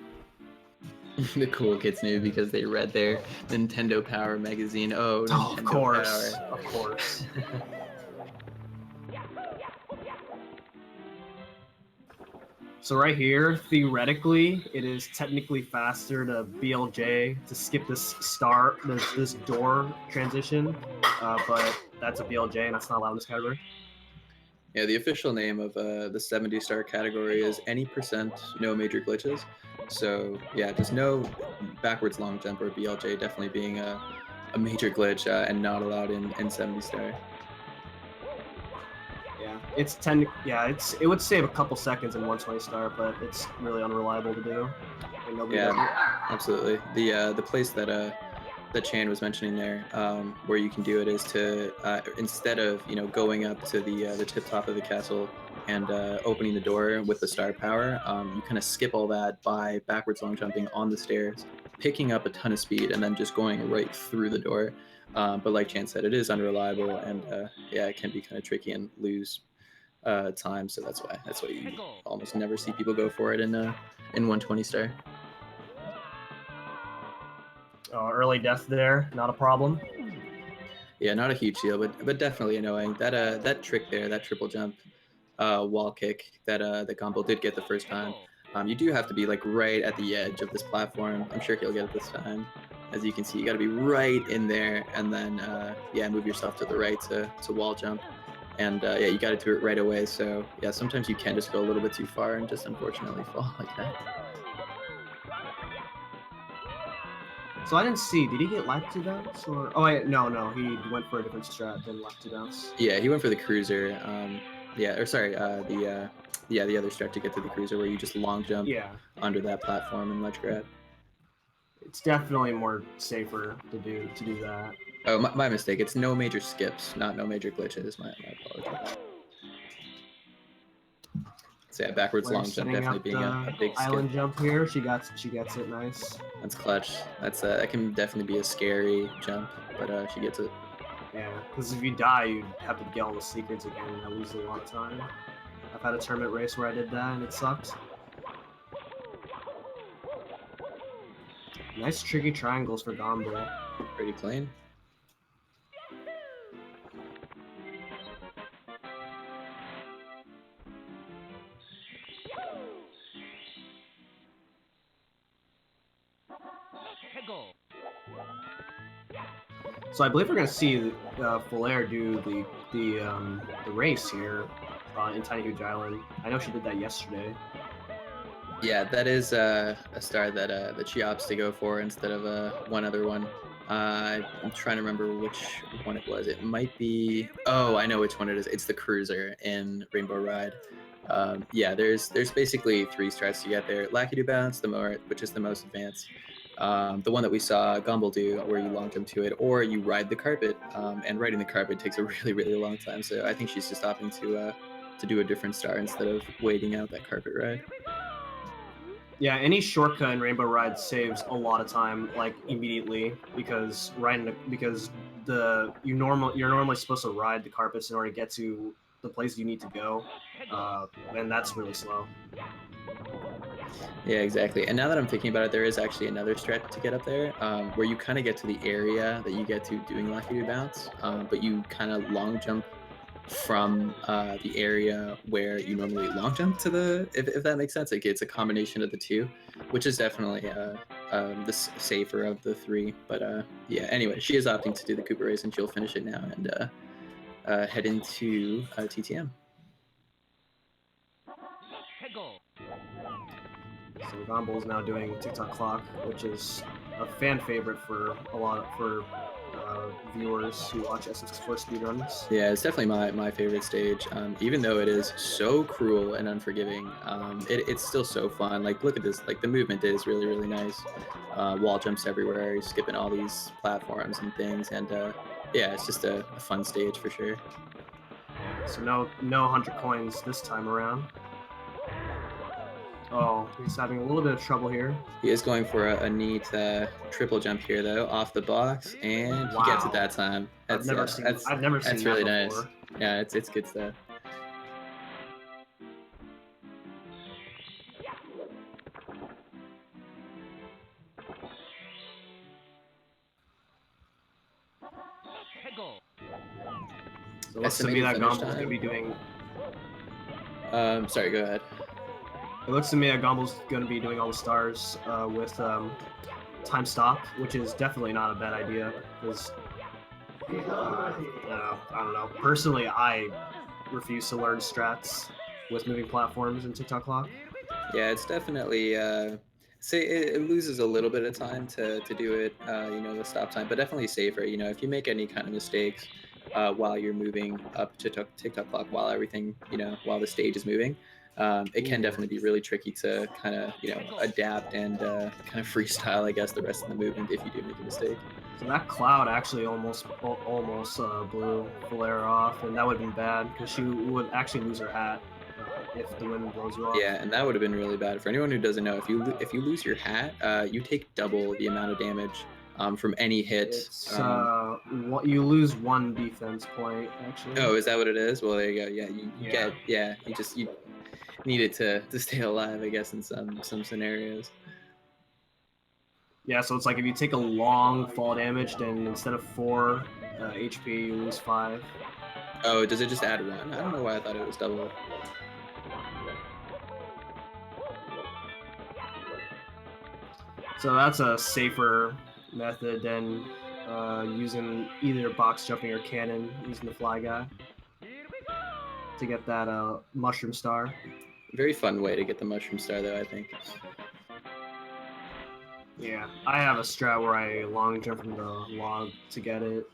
The cool kids knew because they read their Nintendo Power magazine. Oh, Nintendo of course. Power. Of course. So right here, theoretically, it is technically faster to BLJ to skip this this door transition, but that's a BLJ and that's not allowed in this category. Yeah, the official name of the 70 star category is any percent no major glitches. So yeah, just no backwards long jump or BLJ definitely being a major glitch and not allowed in 70 star. Yeah, it would save a couple seconds in 120 star, but it's really unreliable to do. And nobody does it. Absolutely. The place that Chan was mentioning there, where you can do it is to instead of going up to the tip top of the castle and opening the door with the star power, you kind of skip all that by backwards long jumping on the stairs, picking up a ton of speed, and then just going right through the door. But like Chan said, it is unreliable, and yeah, it can be kind of tricky and lose time. So that's why you almost never see people go for it in 120 star. Early death there, not a problem. Yeah, not a huge deal, but definitely annoying. That trick there, that triple jump wall kick that Gombill did get the first time. You do have to be like right at the edge of this platform. I'm sure he'll get it this time. As you can see, you got to be right in there, and then yeah, move yourself to the right to wall jump. And yeah, you got to do it right away. So yeah, sometimes you can just go a little bit too far and just unfortunately fall like that. So I didn't see. Did he get lap to bounce or? Oh wait, no. He went for a different strat than lap to bounce. Yeah, he went for the cruiser. Yeah, or sorry, the other strat to get to the cruiser where you just long jump under that platform and ledge grab. It's definitely more safer to do that. Oh, my mistake. It's no major skips, not no major glitches. My apologies. So yeah, backwards long jump definitely being a big island skip. jump here. She gets it nice. That's clutch. That can definitely be a scary jump, but she gets it. Yeah, because if you die, you have to get all the secrets again, and I lose a lot of time. I've had a tournament race where I did that, and it sucked. Nice tricky triangles for Gombill. Pretty clean. So I believe we're gonna see Fullaire do the race here in Tiny Huge Island. I know she did that yesterday. Yeah, that is a star that she opts to go for instead of one other one. I'm trying to remember which one it was. It might be. Oh, I know which one it is. It's the cruiser in Rainbow Ride. Yeah, there's basically 3 strats to get there. Lackey Bounce, which is the most advanced. The one that we saw Gombill do, where you long jump to it, or you ride the carpet. And riding the carpet takes a really long time. So I think she's just opting to do a different star instead of waiting out that carpet ride. Yeah, any shortcut in Rainbow Ride saves a lot of time, like immediately, because you're normally supposed to ride the carpets in order to get to the place you need to go, and that's really slow. Yeah, exactly. And now that I'm thinking about it, there is actually another strat to get up there, where you kind of get to the area that you get to doing Lucky to Bounce, but you kind of long jump from the area where you normally long jump to if that makes sense. Like, it's a combination of the two, which is definitely the safer of the 3. But yeah, anyway, she is opting to do the Cooper race, and she'll finish it now and head into TTM. So Gombill is now doing TikTok Clock, which is a fan favorite for viewers who watch SM64 speedruns. Yeah, it's definitely my favorite stage. Even though it is so cruel and unforgiving, it's still so fun. Like, look at this. Like, the movement is really nice. Wall jumps everywhere. You're skipping all these platforms and things, and yeah, it's just a fun stage for sure. So no 100 coins this time around. Oh, he's having a little bit of trouble here. He is going for a neat triple jump here, though, off the box, and he gets it that time. I've never seen that really before. Nice. Yeah, it's good stuff. So it looks to me that Gombill's going to be doing... Sorry, go ahead. It looks to me that Gombill's going to be doing all the stars with time stop, which is definitely not a bad idea, because I don't know. Personally, I refuse to learn strats with moving platforms in TikTok Clock. Yeah, it's definitely say it loses a little bit of time to do it, the stop time, but definitely safer. If you make any kind of mistakes while you're moving up to TikTok Clock, while everything, while the stage is moving, it can definitely be really tricky to kind of adapt and kind of freestyle, I guess, the rest of the movement if you do make a mistake. So that cloud actually almost blew Fullaire off, and that would have been bad because she would actually lose her hat if the wind blows you off. Yeah, and that would have been really bad. For anyone who doesn't know, if you lose your hat, you take double the amount of damage from any hit. You lose 1 defense point, actually. Oh, is that what it is? Well, there you go. Yeah, you need it to stay alive, I guess, in some scenarios. Yeah, so it's like if you take a long fall damage, then instead of 4 HP, you lose 5. Oh, does it just add 1? I don't know why I thought it was double. So that's a safer method than using either box jumping or cannon, using the fly guy to get that mushroom star. Very fun way to get the mushroom star, though, I think. Yeah, I have a strat where I long jump from the log to get it.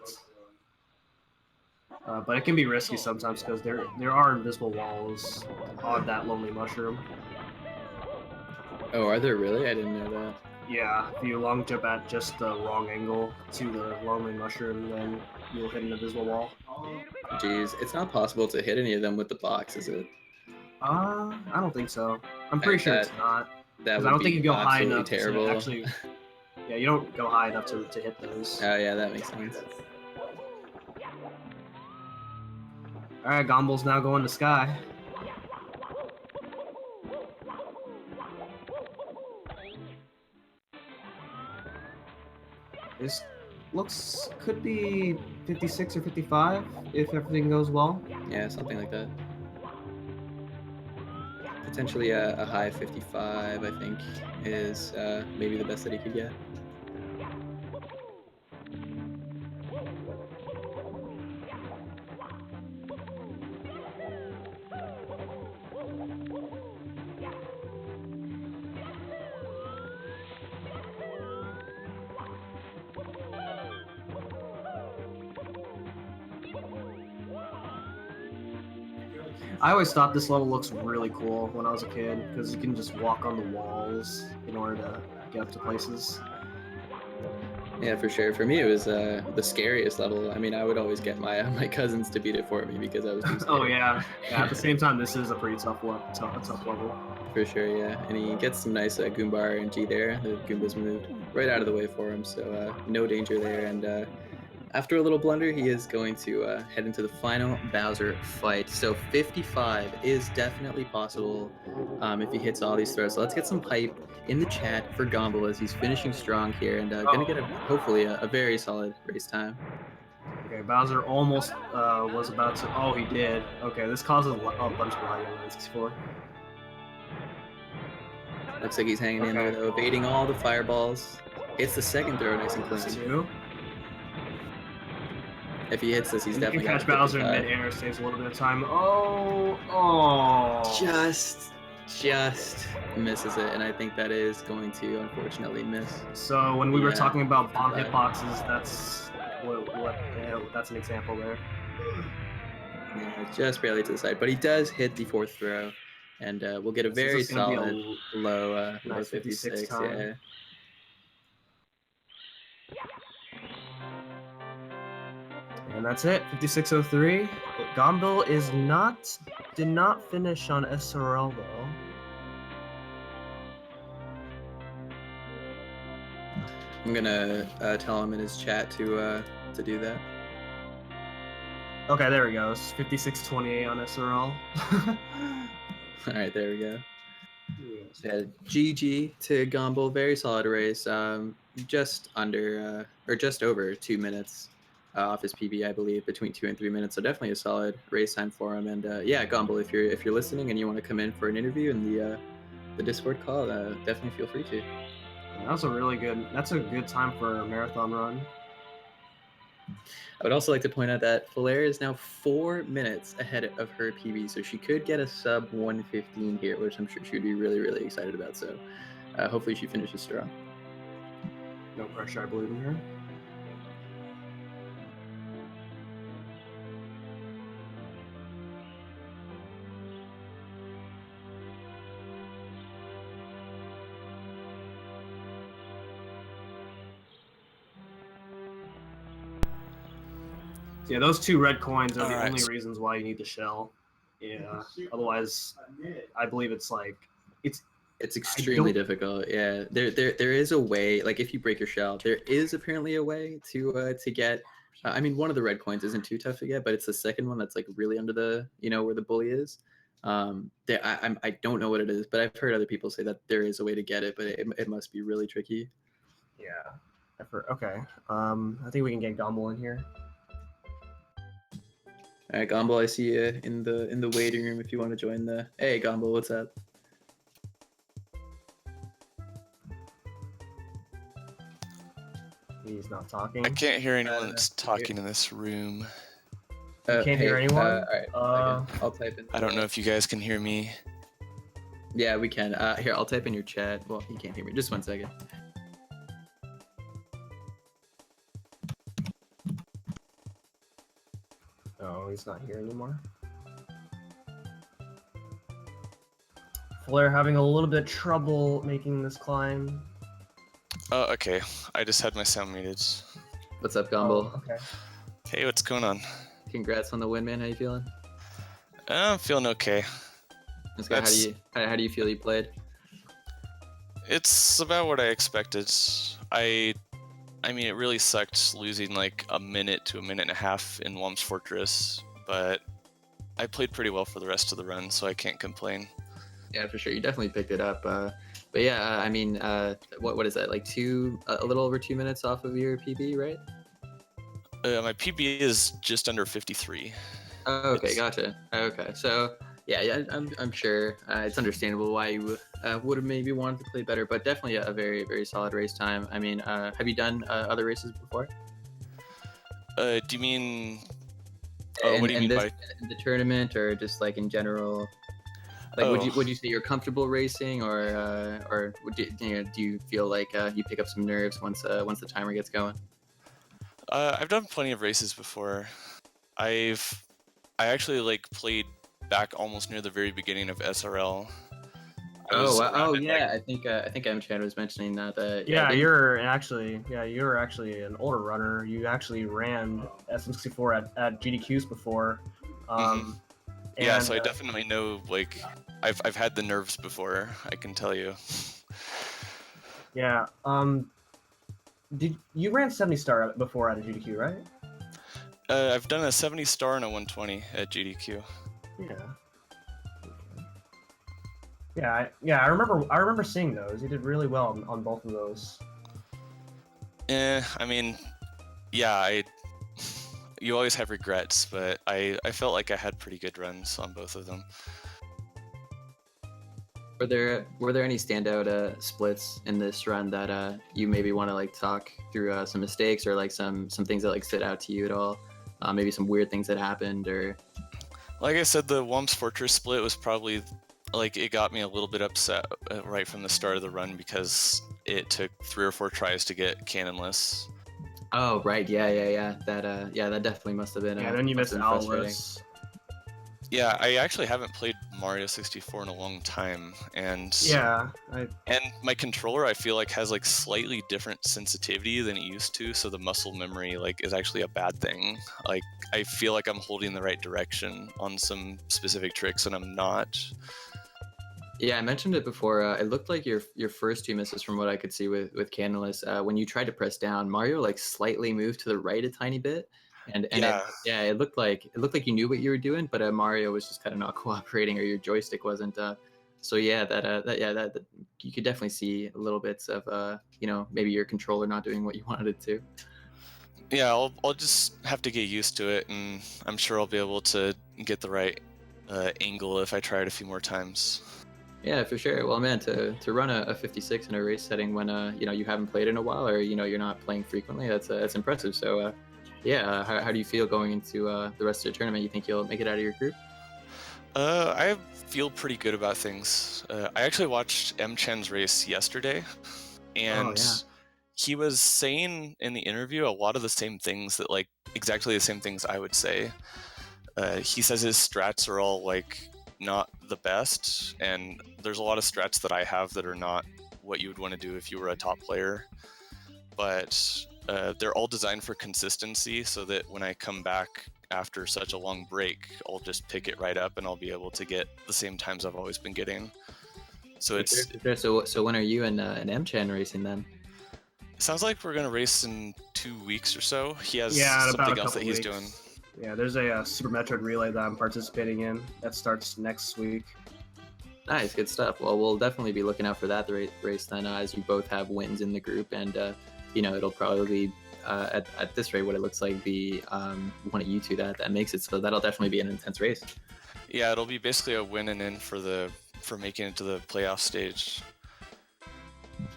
But it can be risky sometimes because there are invisible walls on that lonely mushroom. Oh, are there really? I didn't know that. Yeah, if you long jump at just the wrong angle to the lonely mushroom, then you'll hit an invisible wall. Jeez, it's not possible to hit any of them with the box, is it? I don't think so. I'm pretty sure it's not. That I don't think you go high enough terrible. to actually... Yeah, you don't go high enough to hit those. Oh yeah, that makes sense. Alright, Gombill's now going to Sky. This could be 56 or 55 if everything goes well. Yeah, something like that. Potentially a high 55, I think, is maybe the best that he could get. I always thought this level looks really cool when I was a kid because you can just walk on the walls in order to get up to places. Yeah, for sure. For me, it was the scariest level. I mean, I would always get my my cousins to beat it for me because I was too scared. Oh yeah. At the same time, this is a pretty tough level. For sure, yeah. And he gets some nice Goomba RNG there. The Goomba's moved right out of the way for him, so no danger there. And after a little blunder, he is going to head into the final Bowser fight. So 55 is definitely possible if he hits all these throws. So let's get some hype in the chat for Gombill as he's finishing strong here and gonna get hopefully a very solid race time. Okay, Bowser almost was about to. Oh, he did. Okay, this causes a bunch of lag on 64. Looks like he's hanging in there though, evading all the fireballs. Hits the second throw nice and clean. Two. If he hits this, he's definitely got 55. You can catch Bowser in mid-air, saves a little bit of time. Oh. Just misses it, and I think that is going to unfortunately miss. So when we were talking about bomb hitboxes, that's that's an example there. Yeah, just barely to the side, but he does hit the fourth throw, and we'll get a very solid low 56. Yeah. And that's it, 5603. Gombill did not finish on SRL though. I'm gonna tell him in his chat to do that. Okay, there we go. It's 5628 on SRL. All right, there we go. Yeah, GG to Gombill, very solid race. Just under or just over 2 minutes off his PB, I believe, between 2 and 3 minutes. So definitely a solid race time for him. And yeah, Gombill, if you're listening and you want to come in for an interview in the Discord call, definitely feel free to. That's a good time for a marathon run. I would also like to point out that Fullaire is now 4 minutes ahead of her PB, so she could get a sub 115 here, which I'm sure she would be really, really excited about. So hopefully she finishes strong. No pressure, I believe in her. Yeah, those 2 red coins are the only reasons why you need the shell. Yeah, otherwise, I believe it's extremely difficult. Yeah, there is a way. Like if you break your shell, there is apparently a way to get. I mean, one of the red coins isn't too tough to get, but it's the second one that's like really under the where the bully is. I don't know what it is, but I've heard other people say that there is a way to get it, but it must be really tricky. Yeah, I've heard. Okay, I think we can get Gombill in here. All right, Gombill, I see you in the waiting room if you want to join the. Hey, Gombill, what's up? He's not talking. I can't hear anyone that's talking in this room. You can't hear anyone? All right, I'll type in. I don't know if you guys can hear me. Yeah, we can. Here, I'll type in your chat. Well, you can't hear me. Just 1 second. Oh, he's not here anymore. Fullaire having a little bit of trouble making this climb. Oh, okay. I just had my sound muted. What's up, Gombill? Oh, okay. Hey, what's going on? Congrats on the win, man. How you feeling? I'm feeling okay. How do you feel you played? It's about what I expected. I mean, it really sucked losing like a minute to a minute and a half in Wom's Fortress, but I played pretty well for the rest of the run, so I can't complain. Yeah, for sure. You definitely picked it up. But yeah, I mean, what is that? Like a little over 2 minutes off of your PB, right? My PB is just under 53. Oh, okay, gotcha. Okay, so yeah, I'm sure it's understandable why you would have maybe wanted to play better, but definitely a very, very solid race time. I mean, have you done other races before? Do you mean? What do you mean by the tournament, or just like in general? Like, would you say you're comfortable racing, or do you feel like you pick up some nerves once the timer gets going? I've done plenty of races before. I actually played back almost near the very beginning of SRL. Oh yeah, I think M-Chan was mentioning that. Yeah, you're actually an older runner. You actually ran SM64 at GDQs before. Yeah, so I definitely know, like, I've had the nerves before, I can tell you. Yeah. Did you ran 70 star before at a GDQ, right? I've done a 70 star and a 120 at GDQ. Yeah. I remember seeing those. You did really well on both of those. I mean, yeah, you always have regrets, but I felt like I had pretty good runs on both of them. Were there any standout splits in this run that you maybe want to like talk through some mistakes or like some things that like stood out to you at all? Maybe some weird things that happened or. Like I said, the Wumps Fortress split was probably like it got me a little bit upset right from the start of the run because it took 3 or 4 tries to get cannonless. Oh right, yeah. That definitely must have been. Yeah, then you missed Owless. Yeah, I actually haven't played Mario 64 in a long time, and and my controller I feel like has like slightly different sensitivity than it used to, so the muscle memory like is actually a bad thing. Like I feel like I'm holding the right direction on some specific tricks, and I'm not. Yeah, I mentioned it before. It looked like your first 2 misses, from what I could see with Candleless, when you tried to press down, Mario like slightly moved to the right a tiny bit, and it looked like you knew what you were doing, but Mario was just kind of not cooperating, or your joystick wasn't. So yeah, that you could definitely see a little bits of maybe your controller not doing what you wanted it to. Yeah, I'll just have to get used to it, and I'm sure I'll be able to get the right angle if I try it a few more times. Yeah, for sure. Well, man, to run a 56 in a race setting when you haven't played in a while, or you're not playing frequently, that's impressive. So how do you feel going into the rest of the tournament? You think you'll make it out of your group? I feel pretty good about things. I actually watched M-Chan's race yesterday, and he was saying in the interview a lot of the same things that, like, exactly the same things I would say. He says his strats are all like not the best, and there's a lot of strats that I have that are not what you would want to do if you were a top player, but they're all designed for consistency so that when I come back after such a long break, I'll just pick it right up and I'll be able to get the same times I've always been getting. So it's so when are you and M-Chan racing then? It sounds like we're gonna race in 2 weeks or so. He has something else that he's doing. Yeah, there's a Super Metroid relay that I'm participating in that starts next week. Nice, good stuff. Well, we'll definitely be looking out for that race then, as you both have wins in the group, and it'll probably be at this rate what it looks like be one of you two that makes it. So that'll definitely be an intense race. Yeah, it'll be basically a win and in for making it to the playoff stage.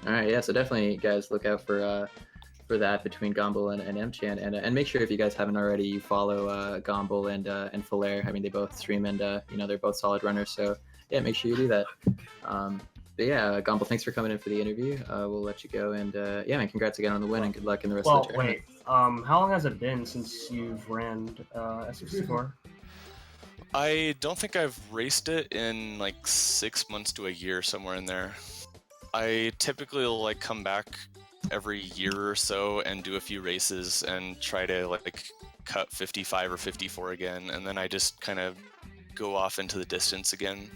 All right, yeah. So definitely, guys, look out for that between Gombill and M-Chan, and make sure if you guys haven't already, you follow Gombill and Fullaire. I mean, they both stream, and they're both solid runners. So yeah, make sure you do that. But yeah, Gombill, thanks for coming in for the interview. We'll let you go, and yeah, man, congrats again on the win, and good luck in the rest of the tournament. How long has it been since you've ran SM64? I don't think I've raced it in like 6 months to a year, somewhere in there. I typically will like come back every year or so and do a few races and try to like cut 55 or 54 again, and then I just kind of go off into the distance again,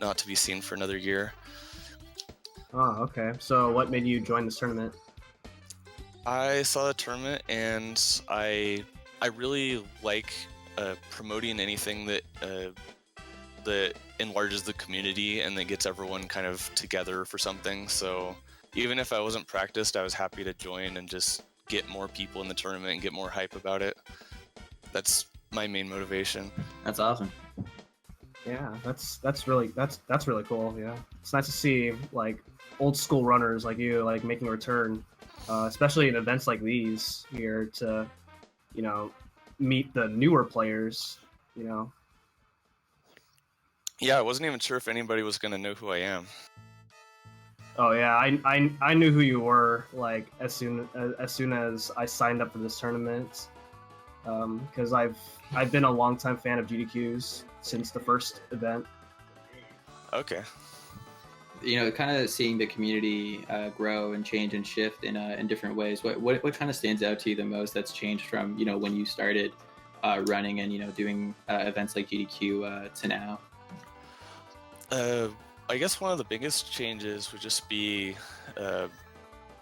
not to be seen for another year. Oh, okay. So what made you join this tournament? I saw the tournament and I really like promoting anything that that enlarges the community and that gets everyone kind of together for something. So even if I wasn't practiced, I was happy to join and just get more people in the tournament and get more hype about it. That's my main motivation. That's awesome. Yeah, that's really cool. Yeah, it's nice to see like old school runners like you like making a return, especially in events like these here to, meet the newer players. Yeah, I wasn't even sure if anybody was gonna know who I am. Oh yeah, I knew who you were like as soon as I signed up for this tournament. because I've been a longtime fan of GDQs since the first event. Okay. You know, kind of seeing the community grow and change and shift in different ways. What kind of stands out to you the most that's changed from, you know, when you started running and, you know, doing events like GDQ to now? I guess one of the biggest changes would just be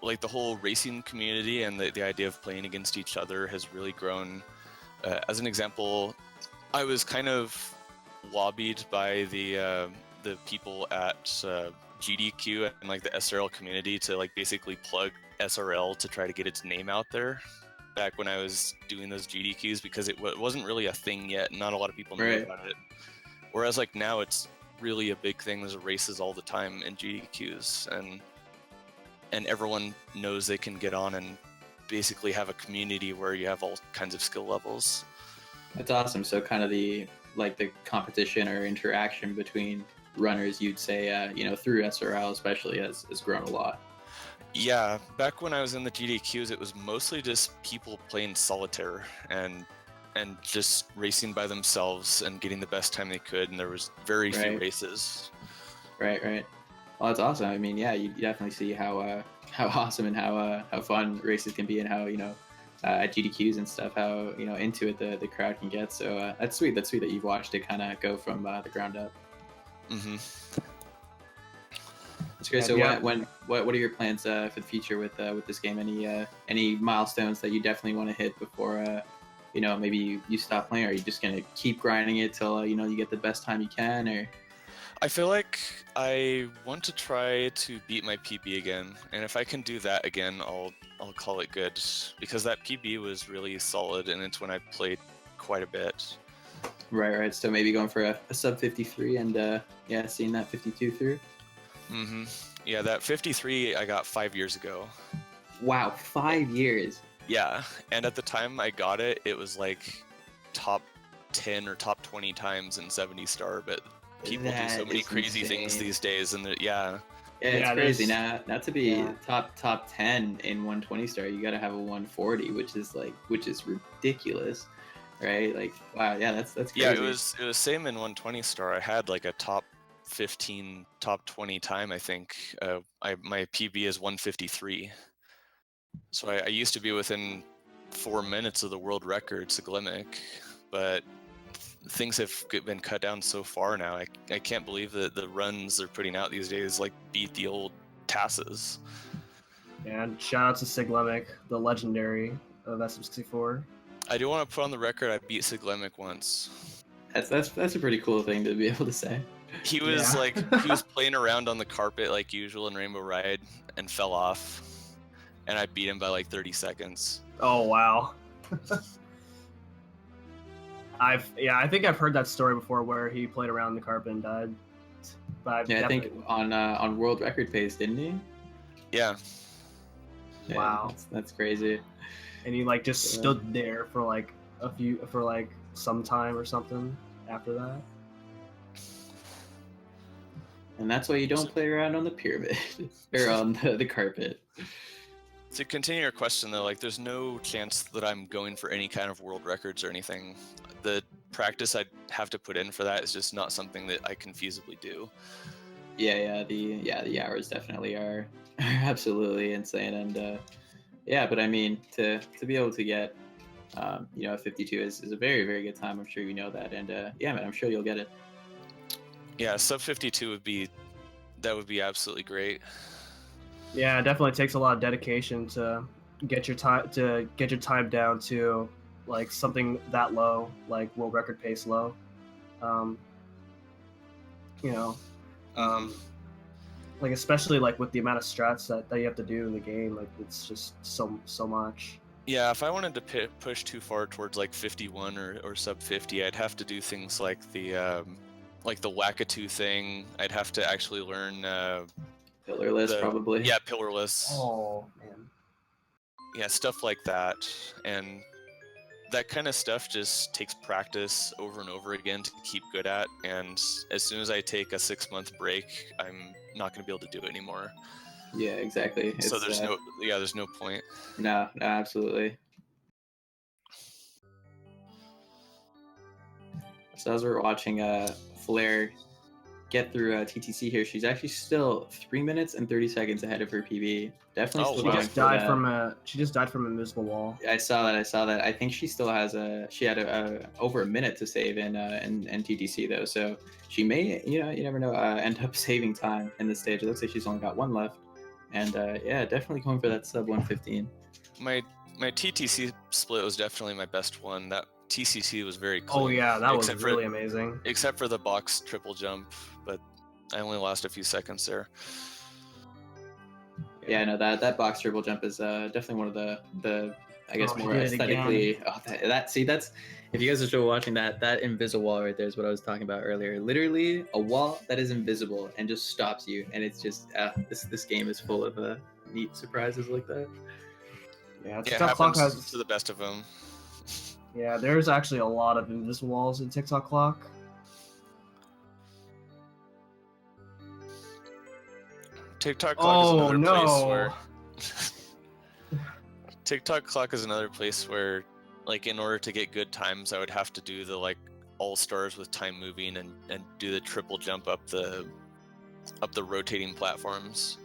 like the whole racing community, and the idea of playing against each other has really grown. As an example, I was kind of lobbied by the people at GDQ and like the SRL community to like basically plug SRL to try to get its name out there back when I was doing those GDQs, because it wasn't really a thing yet. Not a lot of people knew Right. about it. Whereas like now it's really a big thing. There's races all the time in GDQs, and everyone knows they can get on and basically have a community where you have all kinds of skill levels. That's awesome. So kind of the competition or interaction between runners, you'd say, you know, through SRL especially has grown a lot. Yeah, back when I was in the GDQs, it was mostly just people playing solitaire and just racing by themselves and getting the best time they could, and there was very few races. Right. Well, that's awesome. I mean, yeah, you definitely see how awesome and how fun races can be, and how, you know, at GDQs and stuff, how, you know, into it the crowd can get. So that's sweet. That's sweet that you've watched it kind of go from the ground up. Mm-hmm. That's great. So what are your plans for the future with this game? Any milestones that you definitely want to hit before you know, maybe you stop playing? Or are you just gonna keep grinding it till you know, you get the best time you can? Or I feel like I want to try to beat my PB again, and if I can do that again, I'll call it good, because that PB was really solid, and it's when I played quite a bit. Right. So maybe going for a sub 53 and yeah, seeing that 52 through. Mm-hmm. Yeah, that 53 I got 5 years ago. Wow, 5 years. Yeah, and at the time I got it, it was like top 10 or top 20 times in 70 star, but people do so many crazy things these days, and Yeah, it's crazy. Now to be top 10 in 120 star, you got to have a 140, which is ridiculous, right? Like, wow, yeah, that's crazy. Yeah, it was same in 120 star. I had like a top 15, top 20 time, I think. My PB is 153. So I used to be within 4 minutes of the world record, Siglimic, but things have been cut down so far now. I can't believe that the runs they're putting out these days like beat the old TASes. And shout out to Siglimic, the legendary of SM64. I do want to put on the record I beat Siglimic once. That's a pretty cool thing to be able to say. He was he was playing around on the carpet like usual in Rainbow Ride and fell off, and I beat him by like 30 seconds. Oh wow. I think I've heard that story before where he played around the carpet and died. But I think on world record pace, didn't he? Yeah. Wow. That's crazy. And he like just stood there for like some time or something after that. And that's why you don't play around on the pyramid or on the carpet. To continue your question though, like there's no chance that I'm going for any kind of world records or anything. The practice I'd have to put in for that is just not something that I can feasibly do. The hours definitely are absolutely insane, and but I mean to be able to get you know, a 52 is a very, very good time. I'm sure you know that, and man, I'm sure you'll get it. Yeah, sub 52 would be absolutely great. Yeah, it definitely takes a lot of dedication to get your time down to like something that low, like world record pace low. You know, like especially like with the amount of strats that you have to do in the game, like it's just so much. Yeah, if I wanted to push too far towards like 51 or sub 50, I'd have to do things like the Wakatu thing. I'd have to actually learn Pillarless, probably. Yeah, pillarless. Oh man. Yeah, stuff like that, and that kind of stuff just takes practice over and over again to keep good at. And as soon as I take a 6-month break, I'm not going to be able to do it anymore. Yeah, exactly. So there's no point. No, absolutely. So as we're watching Fullaire get through TTC here, she's actually still 3 minutes and 30 seconds ahead of her PB. Definitely Oh, still She wow. going just for died that. from she just died from an invisible wall. I saw that. I think she still has she had over a minute to save in TTC though, so she may, you never know, end up saving time in this stage. It looks like she's only got one left, and yeah, definitely going for that sub 115. My TTC split was definitely my best one. That TCC was very clean. Oh yeah, that was except really for, amazing. Except for the box triple jump, but I only lost a few seconds there. Yeah, no, that box triple jump is definitely one of the I guess Oh, she more did it aesthetically. Oh, that's if you guys are still watching that invisible wall right there is what I was talking about earlier. Literally a wall that is invisible and just stops you, and it's just this game is full of neat surprises like that. Yeah, It TikTok Clock happens has. to the best of them. Yeah, there's actually a lot of invisible walls in TikTok Clock. TikTok Clock is another place where no. TikTok Clock is another place where, like, in order to get good times, I would have to do the like all stars with time moving and do the triple jump up the rotating platforms.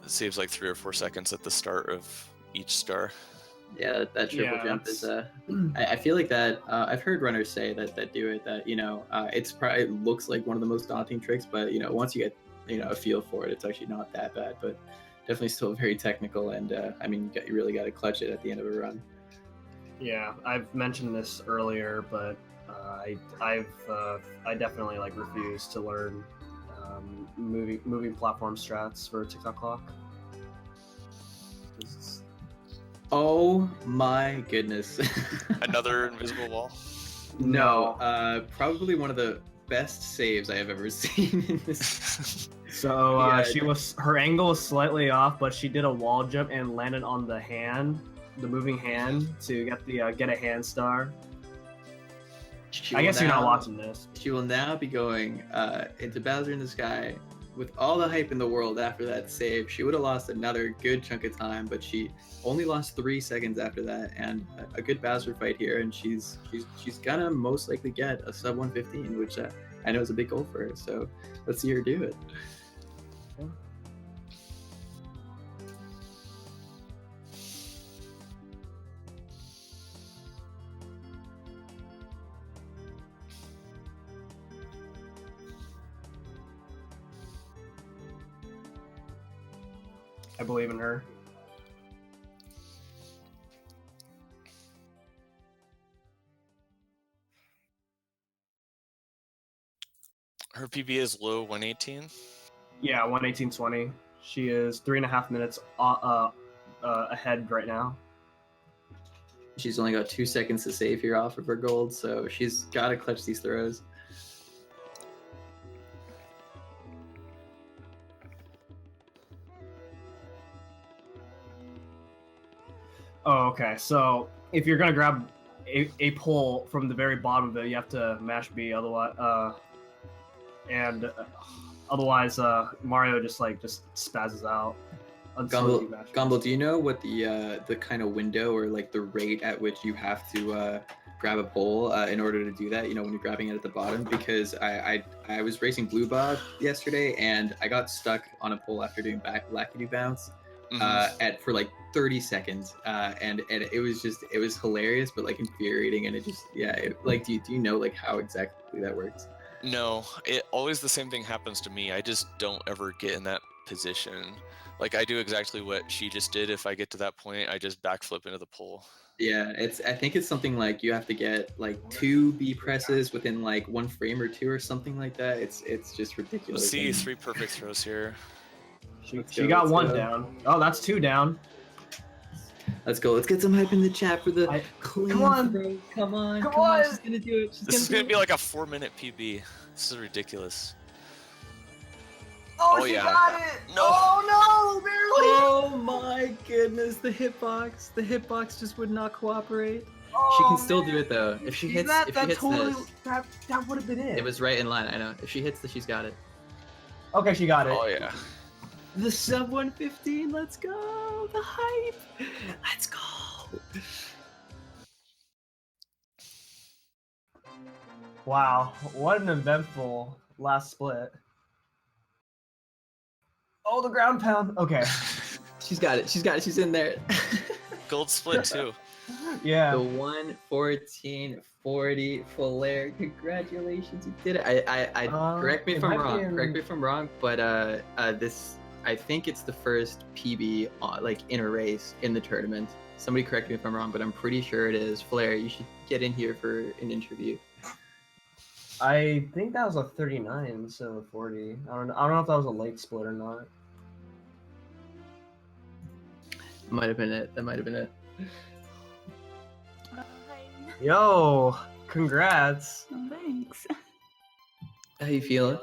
It saves like 3 or 4 seconds at the start of each star. Yeah, that triple jump is I feel like that I've heard runners say that do it, that it looks like one of the most daunting tricks, but once you get a feel for it, it's actually not that bad, but definitely still very technical, and I mean you really got to clutch it at the end of a run. Yeah, I've mentioned this earlier, but I definitely like refuse to learn moving platform strats for TikTok Clock. Oh my goodness. Another invisible wall? No, probably one of the best saves I have ever seen in this. So Yeah. her angle was slightly off, but she did a wall jump and landed on the hand, the moving hand, to get a hand star. I guess you're not watching this. She will now be going into Bowser in the Sky with all the hype in the world after that save. She would have lost another good chunk of time, but she only lost 3 seconds after that, and a good Bowser fight here, and she's gonna most likely get a sub 115, which I know is a big goal for her. So let's see her do it. I believe in her. Her PB is low 118. Yeah, 118.20. She is 3.5 minutes ahead right now. She's only got 2 seconds to save here off of her gold, so she's got to clutch these throws. Oh, okay. So if you're gonna grab a pole from the very bottom of it, you have to mash B. Otherwise, Mario just spazzes out. Gombill, do you know what the kind of window or like the rate at which you have to grab a pole in order to do that? When you're grabbing it at the bottom, because I was racing Blue Bob yesterday and I got stuck on a pole after doing Lackady Bounce for like 30 seconds, and it was hilarious, but like infuriating, and it just do you know like how exactly that works? No, always the same thing happens to me. I just don't ever get in that position. Like, I do exactly what she just did. If I get to that point, I just backflip into the pole. Yeah, I think it's something like you have to get like 2 B presses within like 1 frame or 2 or something like that. It's just ridiculous. Let's see 3 perfect throws here. She got 1 down. Oh, that's 2 down. Let's go. Let's get some hype in the chat for the clean throw. Come on. She's gonna do it. This is gonna be like a 4-minute PB. This is ridiculous. Oh, she got it! No! Oh no, barely! Oh my goodness, the hitbox just would not cooperate. She can still do it though. If she hits that would have been it. It was right in line, I know. If she hits this, she's got it. Okay, she got it. Oh yeah. The sub 115, let's go! The hype! Let's go! Wow, what an eventful last split. Oh, the ground pound. Okay. She's got it. She's got it. She's in there. Gold split too. Yeah. The 1:14:40 Fullaire. Congratulations, you did it. I correct me if I'm wrong. Correct me if I'm wrong, but this, I think it's the first PB like in a race in the tournament. Somebody correct me if I'm wrong, but I'm pretty sure it is. Fullaire, you should get in here for an interview. I think that was a 39 instead of a 40. I don't know if that was a late split or not. Might have been it. That might have been it. Hi. Yo, congrats. Oh, thanks. How you feeling?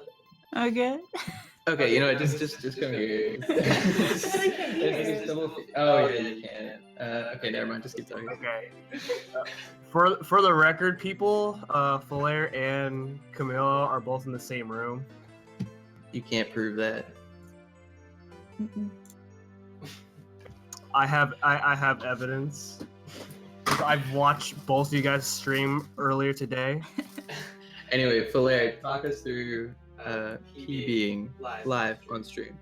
Okay. Okay, you know what? Just come here. Oh yeah, you can. Okay, never mind. Just keep talking. Okay. For the record, people, Fullaire and Camilla are both in the same room. You can't prove that. Mm-mm. I have evidence. I've watched both of you guys stream earlier today. Anyway, Fullaire, talk us through PBing live on stream.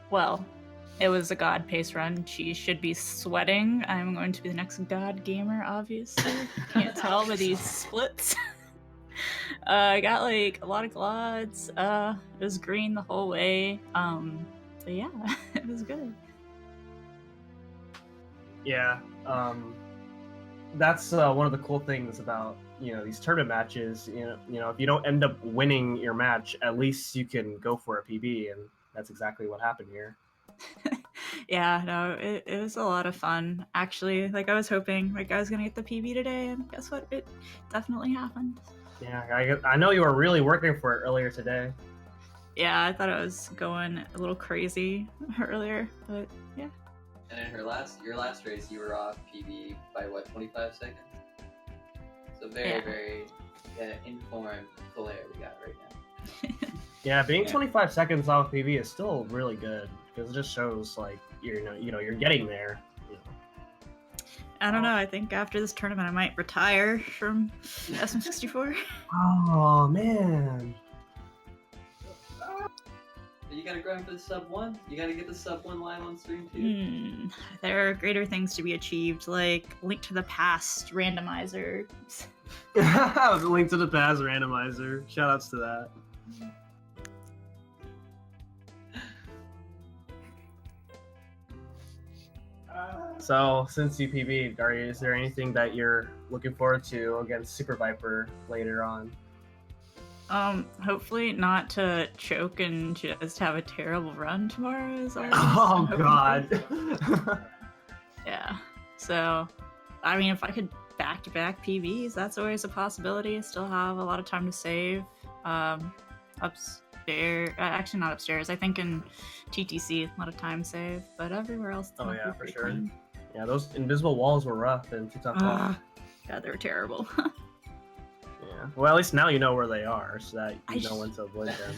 Well, it was a god pace run. She should be sweating. I'm going to be the next god gamer, obviously. Can't tell by these splits. I got like a lot of glods. It was green the whole way. So yeah, it was good. Yeah, that's one of the cool things about these tournament matches. You know, if you don't end up winning your match, at least you can go for a PB, and that's exactly what happened here. Yeah, no, it was a lot of fun. Actually, like I was hoping like I was gonna get the PB today, and guess what? It definitely happened. Yeah, I know you were really working for it earlier today. Yeah, I thought I was going a little crazy earlier, but yeah. And in your last race, you were off PB by what, 25 seconds? So very informed Fullaire we got right now. Yeah, being 25 seconds off PB is still really good because it just shows like you're getting there. I don't know. I think after this tournament, I might retire from SM64. Oh man. You gotta grind for the sub 1. You gotta get the sub 1 live on stream too. There are greater things to be achieved, like Link to the Past randomizer. Link to the Past randomizer. Shoutouts to that. So, since you PB'd, is there anything that you're looking forward to against Super Viper later on? Hopefully not to choke and just have a terrible run tomorrow. Is all Oh God. Yeah. So, I mean, if I could back-to-back PBs, that's always a possibility. I still have a lot of time to save. Upstairs, actually not upstairs. I think in TTC, a lot of time save, but everywhere else. Oh yeah, for sure. Clean. Yeah, those invisible walls were rough in 2.5. God, they were terrible. Yeah. Well, at least now you know where they are, so that you know when to avoid them.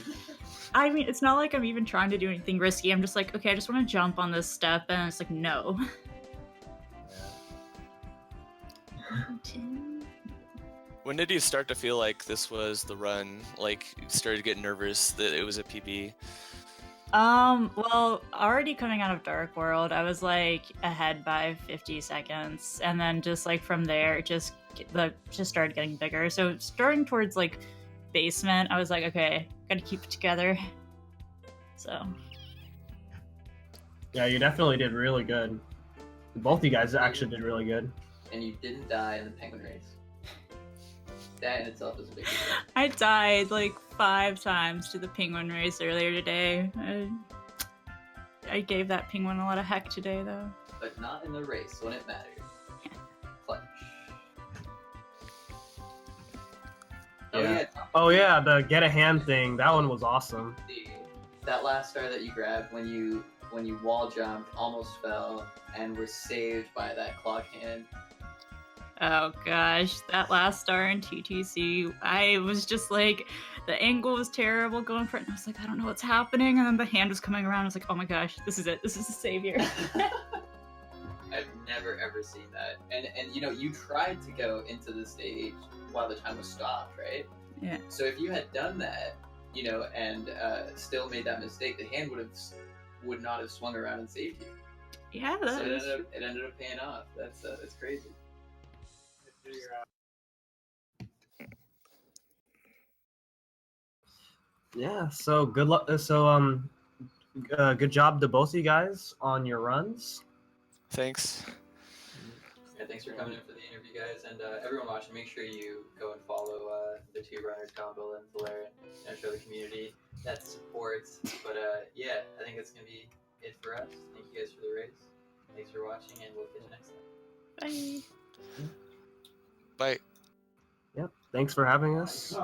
I mean, it's not like I'm even trying to do anything risky. I'm just like, okay, I just want to jump on this step, and it's like, no. Yeah. When did you start to feel like this was the run? Like, you started to get nervous that it was a PB? Well, already coming out of Dark World, I was like ahead by 50 seconds, and then just like from there, it just started getting bigger. So starting towards like basement, I was like, okay, gotta keep it together. So yeah, you definitely did really good. Both of you guys actually did really good. And you didn't die in the penguin race. That in itself is a big deal. I died like 5 times to the penguin race earlier today. I gave that penguin a lot of heck today, though. But not in the race when it mattered. Clutch. Yeah. Oh yeah, the get a hand thing. That one was awesome. That last star that you grabbed when you wall jumped, almost fell, and were saved by that clock hand. Oh gosh, that last star in TTC, I was just like, the angle was terrible going for it, and I was like, I don't know what's happening, and then the hand was coming around, I was like, oh my gosh, this is it, this is the savior. I've never ever seen that. And you know, you tried to go into the stage while the time was stopped, right? Yeah. So if you had done that, you know, and still made that mistake, the hand would not have swung around and saved you. Yeah, So that is. it ended up paying off. That's crazy. Yeah. So good luck. Good job to both of you guys on your runs. Thanks. Yeah, thanks for coming in for the interview, guys, and everyone watching. Make sure you go and follow the two runners, Gombill and Fullaire, and show the community that supports. But yeah, I think that's gonna be it for us. Thank you guys for the race. Thanks for watching, and we'll catch you next time. Bye. Bye. Yep. Thanks for having us.